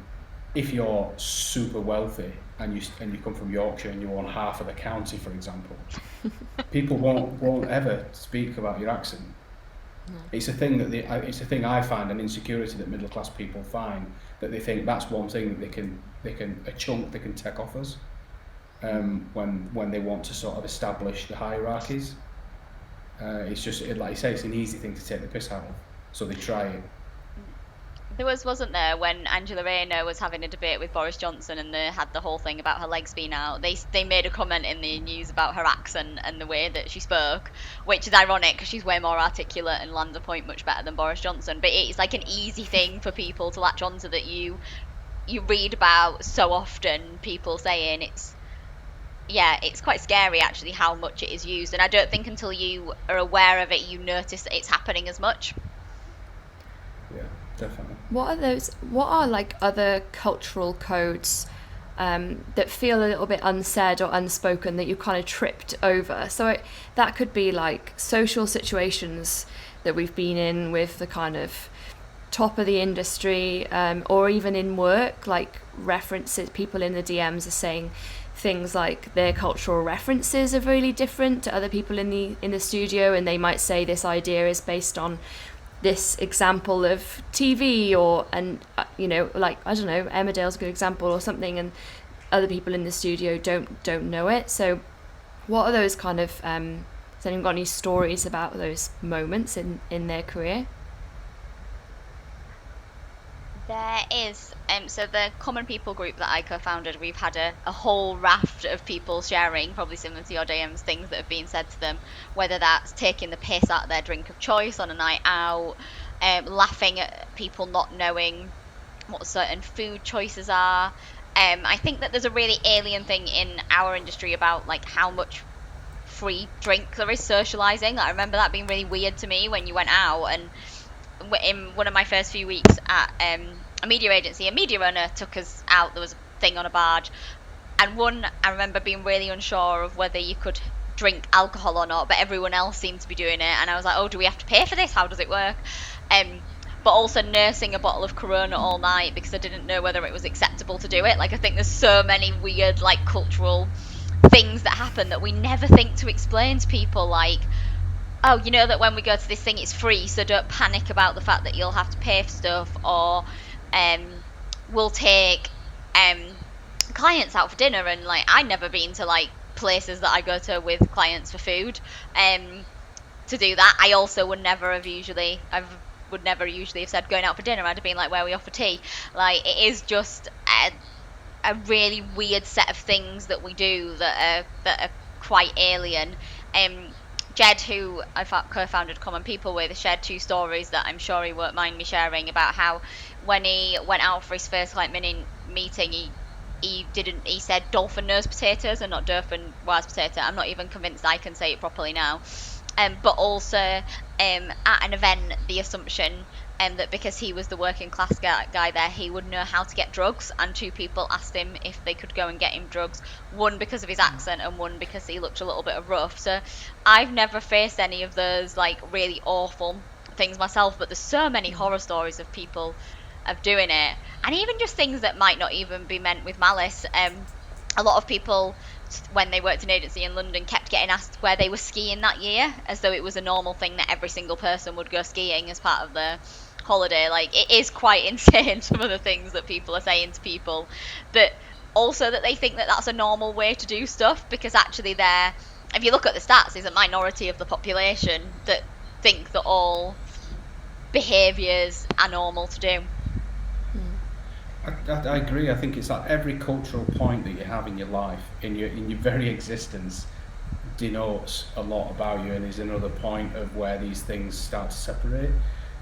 if you're super wealthy and you come from Yorkshire and you own half of the county, for example, people won't ever speak about your accent. No. It's a thing it's a thing I find, an insecurity that middle class people find, that they think that's one thing that they can take off us when they want to sort of establish the hierarchies. It's just like you say, it's an easy thing to take the piss out of, so they try it. There wasn't there, when Angela Rayner was having a debate with Boris Johnson and they had the whole thing about her legs being out, they made a comment in the news about her accent and the way that she spoke, which is ironic because she's way more articulate and lands a point much better than Boris Johnson. But it's like an easy thing for people to latch onto, that you read about so often, people saying it's quite scary actually how much it is used. And I don't think until you are aware of it you notice that it's happening as much. Yeah, definitely. What are like other cultural codes that feel a little bit unsaid or unspoken that you kind of tripped over? So that could be like social situations that we've been in with the kind of top of the industry, or even in work, like references. People in the DMs are saying things like their cultural references are really different to other people in the studio, and they might say this idea is based on this example of TV, like I don't know, Emmerdale's a good example or something, and other people in the studio don't know it. So what are those kind of has anyone got any stories about those moments in their career? There is. So the Common People group that I co-founded, we've had a whole raft of people sharing, probably similar to your DMs, things that have been said to them, whether that's taking the piss out of their drink of choice on a night out, laughing at people not knowing what certain food choices are. I think that there's a really alien thing in our industry about like how much free drink there is socialising. I remember that being really weird to me when you went out, and in one of my first few weeks at a media agency, a media owner took us out. There was a thing on a barge, and I remember being really unsure of whether you could drink alcohol or not, but everyone else seemed to be doing it, and I was like, oh, do we have to pay for this? How does it work? But also nursing a bottle of Corona all night because I didn't know whether it was acceptable to do it. Like, I think there's so many weird like cultural things that happen that we never think to explain to people, like, oh, you know that when we go to this thing it's free, so don't panic about the fact that you'll have to pay for stuff, or we'll take clients out for dinner, and like I've never been to like places that I go to with clients for food to do that. I also would never usually have said going out for dinner. I'd have been like, where are we off for tea? Like, it is just a really weird set of things that we do that are quite alien. Jed, who I co-founded Common People with, shared 2 stories that I'm sure he won't mind me sharing, about how when he went out for his first like mini meeting, he said dolphin nose potatoes and not dolphin wise potato. I'm not even convinced I can say it properly now. But also at an event, the assumption and that because he was the working class guy there, he would know how to get drugs, and 2 people asked him if they could go and get him drugs, one because of his accent and one because he looked a little bit rough. So I've never faced any of those like really awful things myself, but there's so many horror stories of people of doing it, and even just things that might not even be meant with malice. A lot of people, when they worked in agency in London, kept getting asked where they were skiing that year, as though it was a normal thing that every single person would go skiing as part of the holiday. Like, it is quite insane, some of the things that people are saying to people, but also that they think that that's a normal way to do stuff, because actually they're, if you look at the stats, there's a minority of the population that think that all behaviours are normal to do. I agree. I think it's like every cultural point that you have in your life, in your very existence, denotes a lot about you, and is another point of where these things start to separate.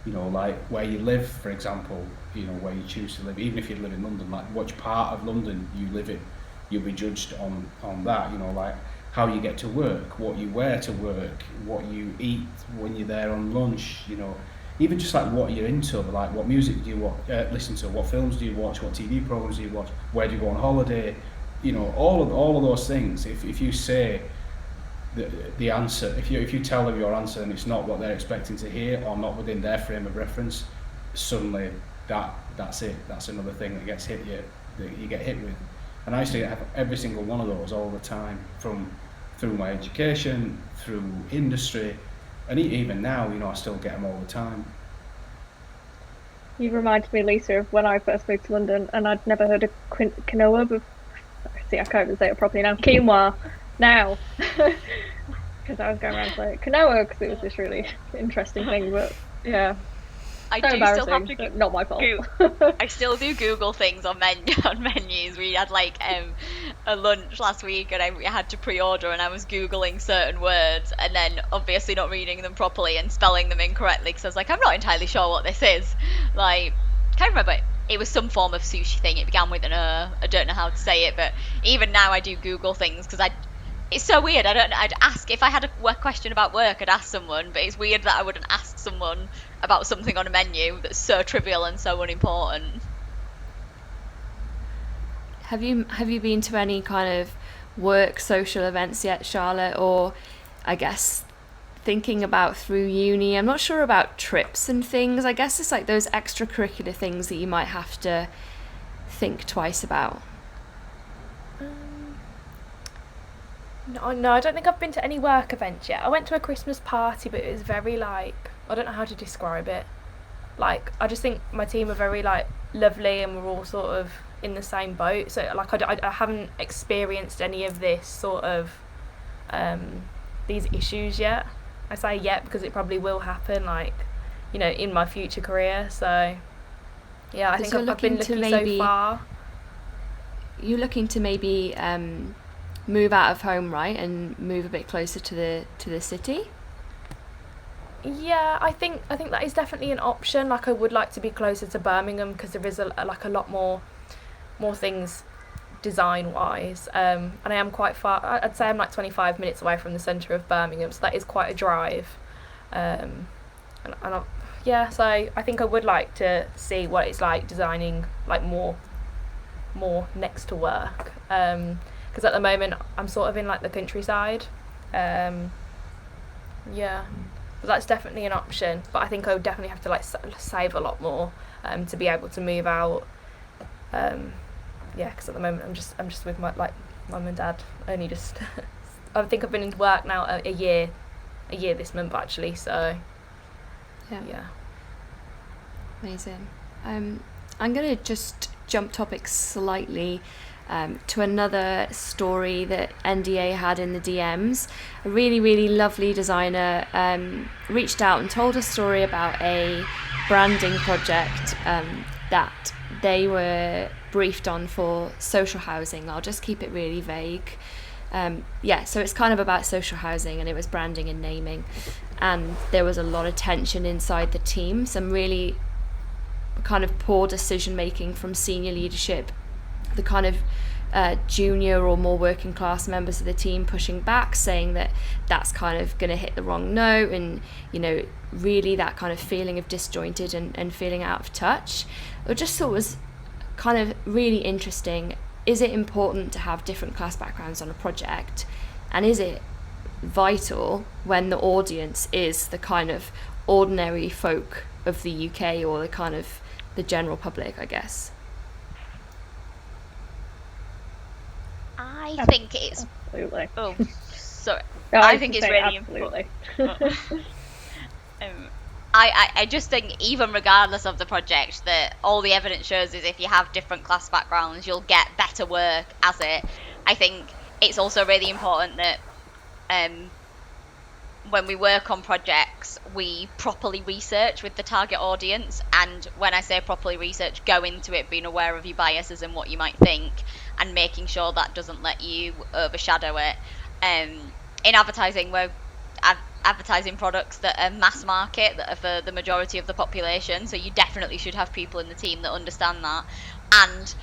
You know, like where you live, for example, you know, where you choose to live, even if you live in London, like which part of London you live in, you'll be judged on that. You know, like how you get to work, what you wear to work, what you eat when you're there on lunch, you know, even just like what you're into, like what music do you listen to, what films do you watch, what TV programs do you watch, where do you go on holiday, you know, all of those things. If you say the answer, if you tell them your answer and it's not what they're expecting to hear, or not within their frame of reference, suddenly that's it. That's another thing that you get hit with. And I used to have every single one of those all the time, through my education, through industry, and even now, you know, I still get them all the time. You reminded me, Lisa, of when I first moved to London, and I'd never heard of quinoa. See, I can't even say it properly now. Quinoa now, because I was going around saying quinoa because it was this really interesting thing. But yeah, I so do still have to not my fault. I still do Google things on menus. We had like a lunch last week, and I had to pre-order, and I was Googling certain words, and then obviously not reading them properly and spelling them incorrectly, because I was like, I'm not entirely sure what this is. Like, can't remember. It was some form of sushi thing. It began with an I don't know how to say it, but even now I do Google things because it's so weird. I'd ask, if I had a question about work, I'd ask someone, but it's weird that I wouldn't ask someone about something on a menu that's so trivial and so unimportant. Have you been to any kind of work social events yet, Charlotte? Or I guess thinking about through uni, I'm not sure about trips and things. I guess it's like those extracurricular things that you might have to think twice about. No, I don't think I've been to any work events yet. I went to a Christmas party, but it was very like, I don't know how to describe it. Like, I just think my team are very like lovely, and we're all sort of in the same boat. So like I haven't experienced any of this sort of these issues yet. I say yet because it probably will happen, like, you know, in my future career. So yeah, I think I've been lucky so far. You're looking to maybe move out of home, right, and move a bit closer to the city? Yeah, I think that is definitely an option. Like, I would like to be closer to Birmingham because there is a lot more things design wise, and I am quite far. I'd say I'm like 25 minutes away from the centre of Birmingham, so that is quite a drive. So I think I would like to see what it's like designing like more next to work, because at the moment I'm sort of in like the countryside. But that's definitely an option, but I think I would definitely have to like save a lot more to be able to move out. Because at the moment I'm just with my like mum and dad. Only just I think I've been into work now a year this month actually. So yeah. Amazing. I'm gonna just jump topics slightly to another story that NDA had in the DMs. A really, really lovely designer reached out and told a story about a branding project that they were briefed on for social housing. I'll just keep it really vague. So it's kind of about social housing, and it was branding and naming, and there was a lot of tension inside the team, some really kind of poor decision making from senior leadership, the kind of junior or more working class members of the team pushing back, saying that that's kind of going to hit the wrong note, and really that kind of feeling of disjointed and feeling out of touch. I just thought it was kind of really interesting. Is it important to have different class backgrounds on a project, and is it vital when the audience is the kind of ordinary folk of the UK, or the kind of the general public, I guess? I think it's absolutely. Oh, sorry. No, I think it's really absolutely. important. I just think, even regardless of the project, that all the evidence shows is if you have different class backgrounds, you'll get better work as it. I think it's also really important that when we work on projects, we properly research with the target audience. And when I say properly research, go into it being aware of your biases and what you might think, and making sure that doesn't let you overshadow it. In advertising, we're advertising products that are mass market, that are for the majority of the population, so you definitely should have people in the team that understand that and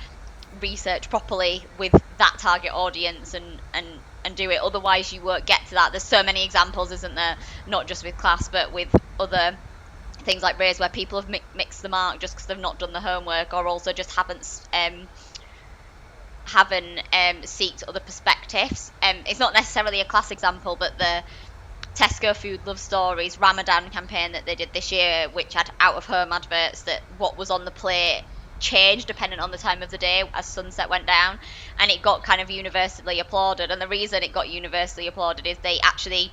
research properly with that target audience and do it. Otherwise you won't get to that. There's so many examples, isn't there, not just with class but with other things like race, where people have mixed the mark just because they've not done the homework, or also just haven't seeked other perspectives. It's not necessarily a class example, but the Tesco Food Love Stories Ramadan campaign that they did this year, which had out-of-home adverts, that what was on the plate changed depending on the time of the day as sunset went down, and it got kind of universally applauded. And the reason it got universally applauded is they actually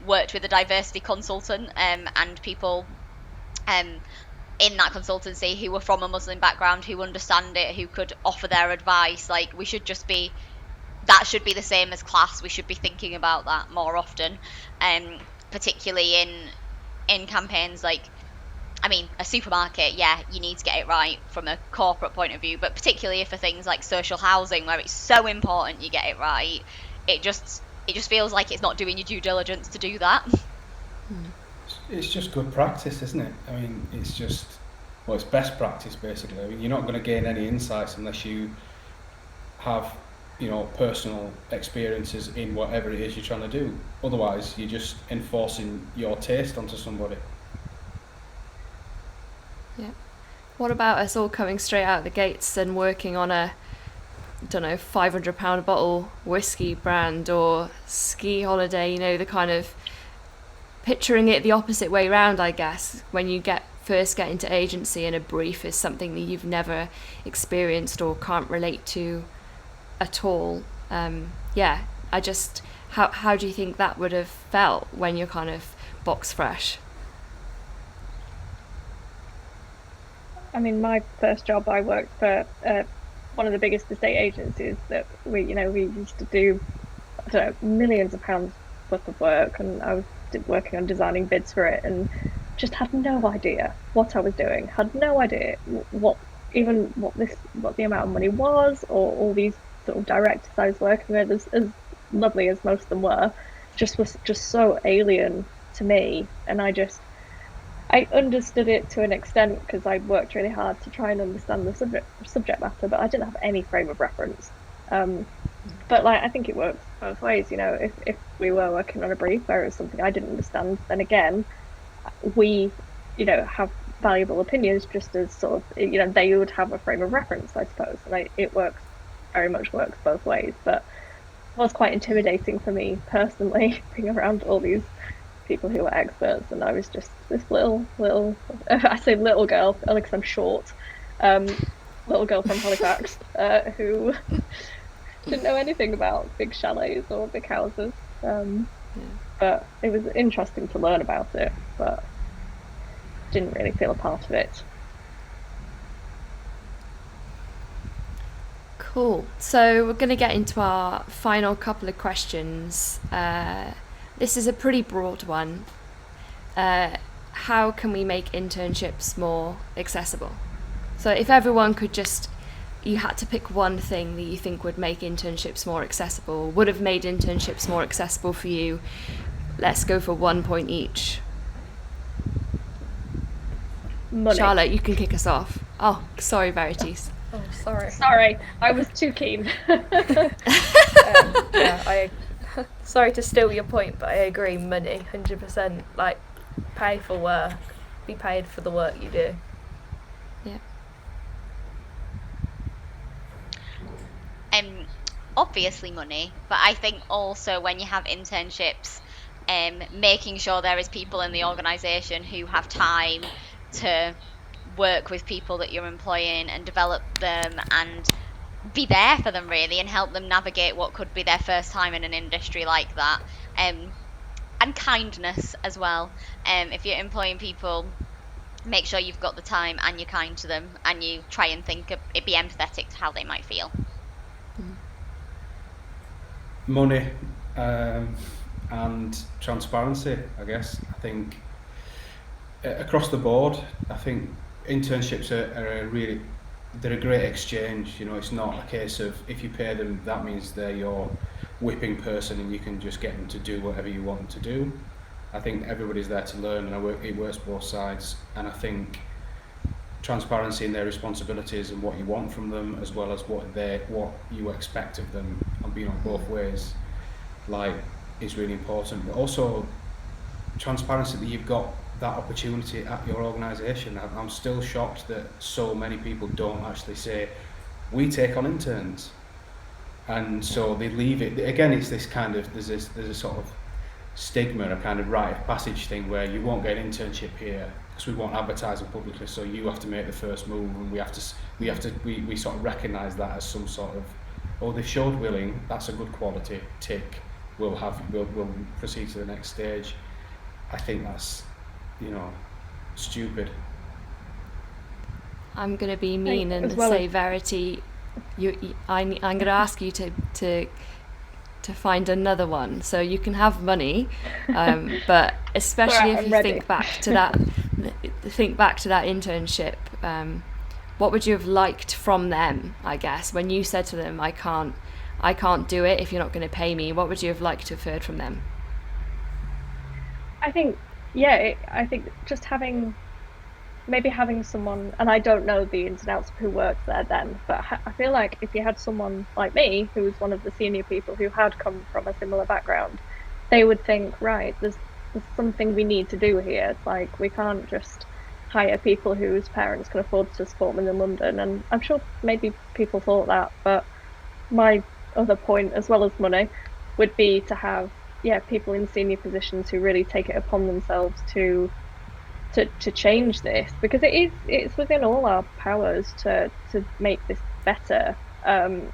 worked with a diversity consultant and people in that consultancy who were from a Muslim background, who understand it, who could offer their advice. Like, that should be the same as class. We should be thinking about that more often, particularly in campaigns like, I mean, a supermarket, yeah, you need to get it right from a corporate point of view, but particularly for things like social housing, where it's so important you get it right, it just feels like it's not doing your due diligence to do that. It's just good practice, isn't it? I mean, it's best practice, basically. I mean, you're not going to gain any insights unless you have, personal experiences in whatever it is you're trying to do. Otherwise, you're just enforcing your taste onto somebody. Yeah. What about us all coming straight out the gates and working on a, £500 a bottle whiskey brand or ski holiday, the kind of picturing it the opposite way round, I guess, when you first get into agency and a brief is something that you've never experienced or can't relate to at all. How do you think that would have felt when you're kind of box fresh? I mean, my first job, I worked for one of the biggest estate agencies that we used to do, millions of pounds worth of work, and I was working on designing bids for it, and just had no idea what I was doing. Had no idea what the amount of money was, or all these sort of directors I was working with, as lovely as most of them were, was just so alien to me. And I understood it to an extent because I worked really hard to try and understand the subject matter, but I didn't have any frame of reference. But I think it works both ways. If we were working on a brief where it was something I didn't understand, then again, we, have valuable opinions, just as sort of, they would have a frame of reference, I suppose. And it very much works both ways. But it was quite intimidating for me personally, being around all these people who were experts, and I was just this little I say little girl only because I'm short, little girl from Halifax who didn't know anything about big chalets or big houses, but it was interesting to learn about it, but didn't really feel a part of it. Cool. So we're going to get into our final couple of questions. This is a pretty broad one. How can we make internships more accessible? So if everyone could you had to pick one thing that you think would make internships more accessible, would have made internships more accessible for you, let's go for 1 point each. Money. Charlotte, you can kick us off. Oh, sorry, Verity. Oh, sorry. Sorry, I was too keen. Sorry to steal your point, but I agree. Money, 100%. Like, pay for work. Be paid for the work you do. Yeah. Obviously money, but I think also when you have internships, making sure there is people in the organisation who have time to work with people that you're employing and develop them and be there for them really and help them navigate what could be their first time in an industry like that. And kindness as well. If you're employing people, make sure you've got the time and you're kind to them and you try and be empathetic to how they might feel. Money and transparency, I guess. I think across the board, I think internships they're a great exchange. You know, it's not a case of if you pay them, that means they're your whipping person and you can just get them to do whatever you want them to do. I think everybody's there to learn, and it works both sides. And I think transparency in their responsibilities and what you want from them, as well as what you expect of them, and being on both ways, is really important. But also transparency that you've got that opportunity at your organisation. I'm still shocked that so many people don't actually say, we take on interns, and so they leave it. Again, it's this kind of there's a sort of stigma, a kind of rite of passage thing where you won't get an internship here because we won't advertise it publicly, so you have to make the first move, and we sort of recognise that as some sort of, they showed willing, that's a good quality, tick, we'll proceed to the next stage. I think that's, I'm going to be mean and say, Verity, I'm going to ask you to find another one, so you can have money, but especially if you think back to that internship, what would you have liked from them? I guess when you said to them, I can't do it if you're not going to pay me, what would you have liked to have heard from them? I think just having someone, and I don't know the ins and outs of who worked there then, but I feel like if you had someone like me, who was one of the senior people who had come from a similar background, they would think, right, there's something we need to do here. It's like, we can't just hire people whose parents can afford to support them in London. And I'm sure maybe people thought that, but my other point, as well as money, would be to have people in senior positions who really take it upon themselves to change this, because it's within all our powers to make this better. I'm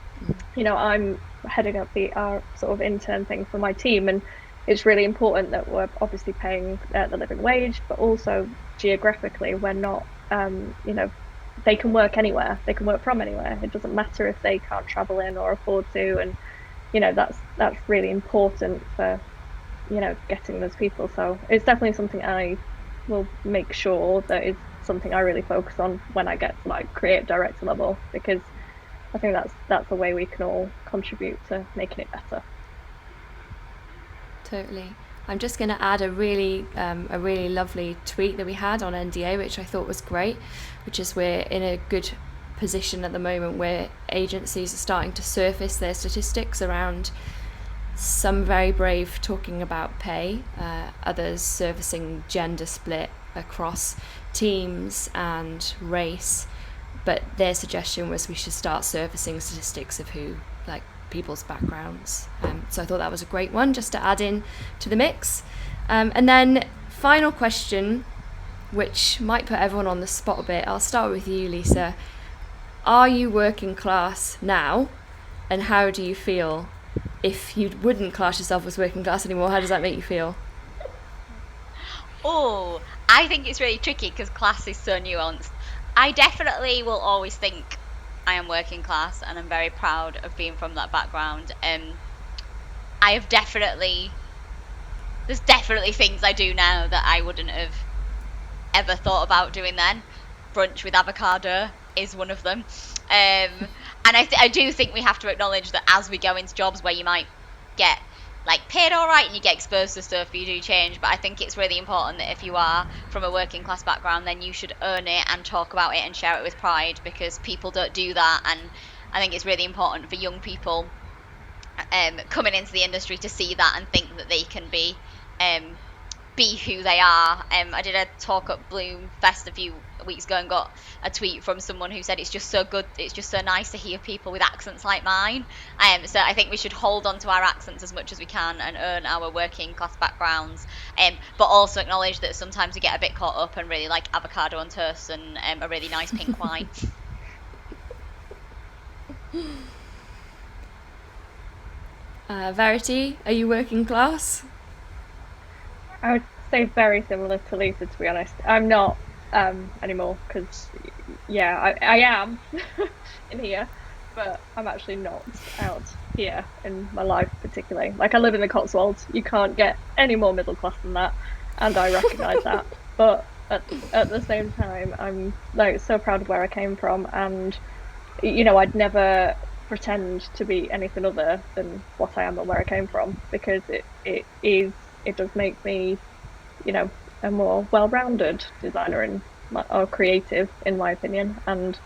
heading up our sort of intern thing for my team, and it's really important that we're obviously paying the living wage, but also geographically we're not they can work anywhere, they can work from anywhere. It doesn't matter if they can't travel in or afford to, and that's really important for getting those people. So it's definitely something I will make sure that is something I really focus on when I get to like creative director level, because I think that's the way we can all contribute to making it better. Totally. I'm just going to add a really lovely tweet that we had on NDA, which I thought was great, which is we're in a good position at the moment where agencies are starting to surface their statistics around, some very brave talking about pay, others servicing gender split across teams and race, but their suggestion was we should start surfacing statistics of who, like, people's backgrounds. So I thought that was a great one just to add in to the mix. And then final question, which might put everyone on the spot a bit. I'll start with you, Lisa. Are you working class now, and how do you feel? If you wouldn't class yourself as working class anymore, how does that make you feel? Oh, I think it's really tricky because class is so nuanced. I definitely will always think I am working class, and I'm very proud of being from that background. There's definitely things I do now that I wouldn't have ever thought about doing then. Brunch with avocado is one of them. And I do think we have to acknowledge that as we go into jobs where you might get like paid all right and you get exposed to stuff, you do change. But I think it's really important that if you are from a working class background, then you should own it and talk about it and share it with pride, because people don't do that. And I think it's really important for young people coming into the industry to see that and think that they can be who they are. I did a talk at Bloom Fest a few weeks ago and got a tweet from someone who said it's just so good, it's just so nice to hear people with accents like mine. So I think we should hold on to our accents as much as we can and earn our working class backgrounds, but also acknowledge that sometimes we get a bit caught up and really like avocado on toast and a really nice pink wine. Verity, are you working class? I would say very similar to Lisa, to be honest. I'm not anymore, because I am in here, but I'm actually not out here in my life particularly. Like, I live in the Cotswolds. You can't get any more middle class than that, and I recognise that. But at the same time, I'm like so proud of where I came from, and I'd never pretend to be anything other than what I am and where I came from, because it does make me, a more well-rounded designer or creative, in my opinion. And,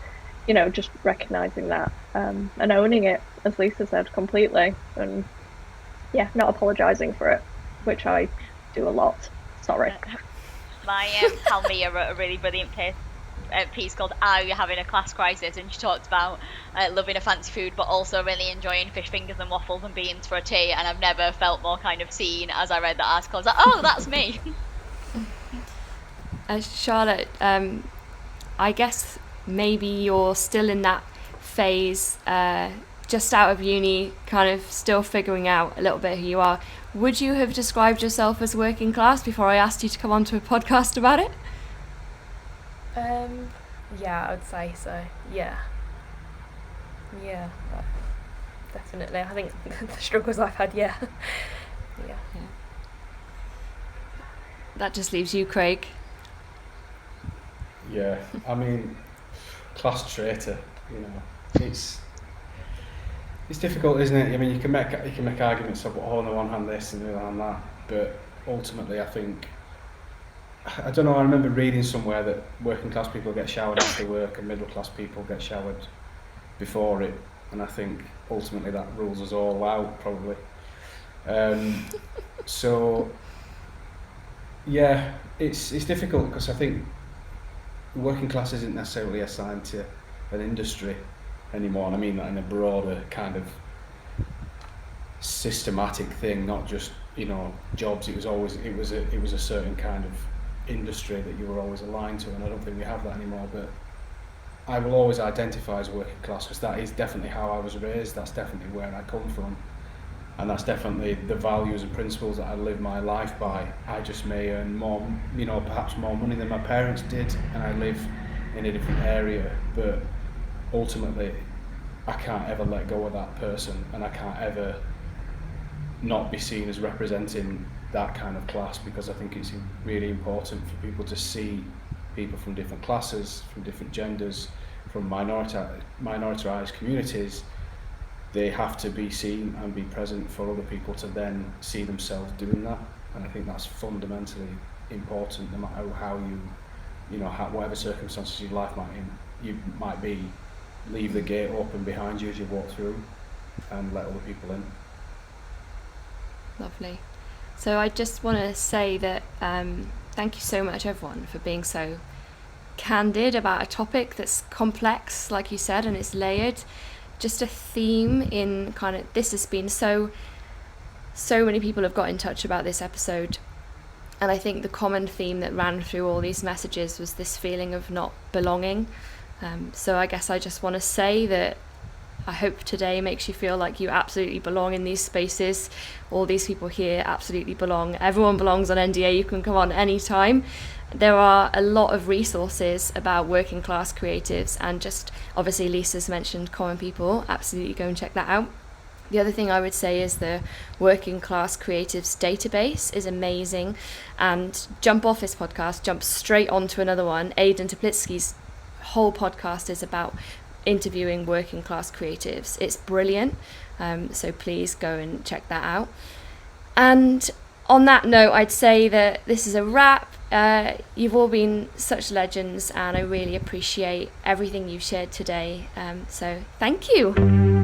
just recognising that and owning it, as Lisa said, completely. And, not apologising for it, which I do a lot. Sorry. My pal Mia wrote a really brilliant piece called "Are You Having a Class Crisis?" and she talked about loving a fancy food but also really enjoying fish fingers and waffles and beans for a tea, and I've never felt more kind of seen as I read that article. I was like, oh, that's me. Charlotte, I guess maybe you're still in that phase, just out of uni, kind of still figuring out a little bit who you are. Would you have described yourself as working class before I asked you to come on to a podcast about it? Yeah, I would say so. Yeah, definitely. I think the struggles I've had, yeah. That just leaves you, Craig. Yeah, I mean, class traitor, it's difficult, isn't it? I mean, you can make arguments of, on the one hand this and the other hand that, but ultimately I think, I don't know, I remember reading somewhere that working class people get showered after work and middle class people get showered before it, and I think ultimately that rules us all out, probably. So yeah, it's difficult, because I think working class isn't necessarily assigned to an industry anymore, and I mean that in a broader kind of systematic thing, not just jobs. It was a certain kind of industry that you were always aligned to, and I don't think we have that anymore. But I will always identify as working class, because that is definitely how I was raised. That's definitely where I come from, and that's definitely the values and principles that I live my life by. I just may earn more, perhaps more money than my parents did, and I live in a different area, but ultimately I can't ever let go of that person, and I can't ever not be seen as representing that kind of class, because I think it's really important for people to see people from different classes, from different genders, from minoritized communities. They have to be seen and be present for other people to then see themselves doing that, and I think that's fundamentally important, no matter how whatever circumstances your life might be. Leave the gate open behind you as you walk through and let other people in. Lovely. So I just want to say that thank you so much, everyone, for being so candid about a topic that's complex, like you said, and it's layered. Just a theme in kind of, this has been so many people have got in touch about this episode, and I think the common theme that ran through all these messages was this feeling of not belonging. So I guess I just want to say that I hope today makes you feel like you absolutely belong in these spaces. All these people here absolutely belong. Everyone belongs on NDA. You can come on anytime. There are a lot of resources about working class creatives, and just obviously Lisa's mentioned common people. Absolutely go and check that out. The other thing I would say is the Working Class Creatives database is amazing, and jump off this podcast, jump straight onto another one. Aidan Toplitsky's whole podcast is about interviewing working class creatives. It's brilliant, so please go and check that out. And on that note, I'd say that this is a wrap. You've all been such legends, and I really appreciate everything you've shared today. So thank you.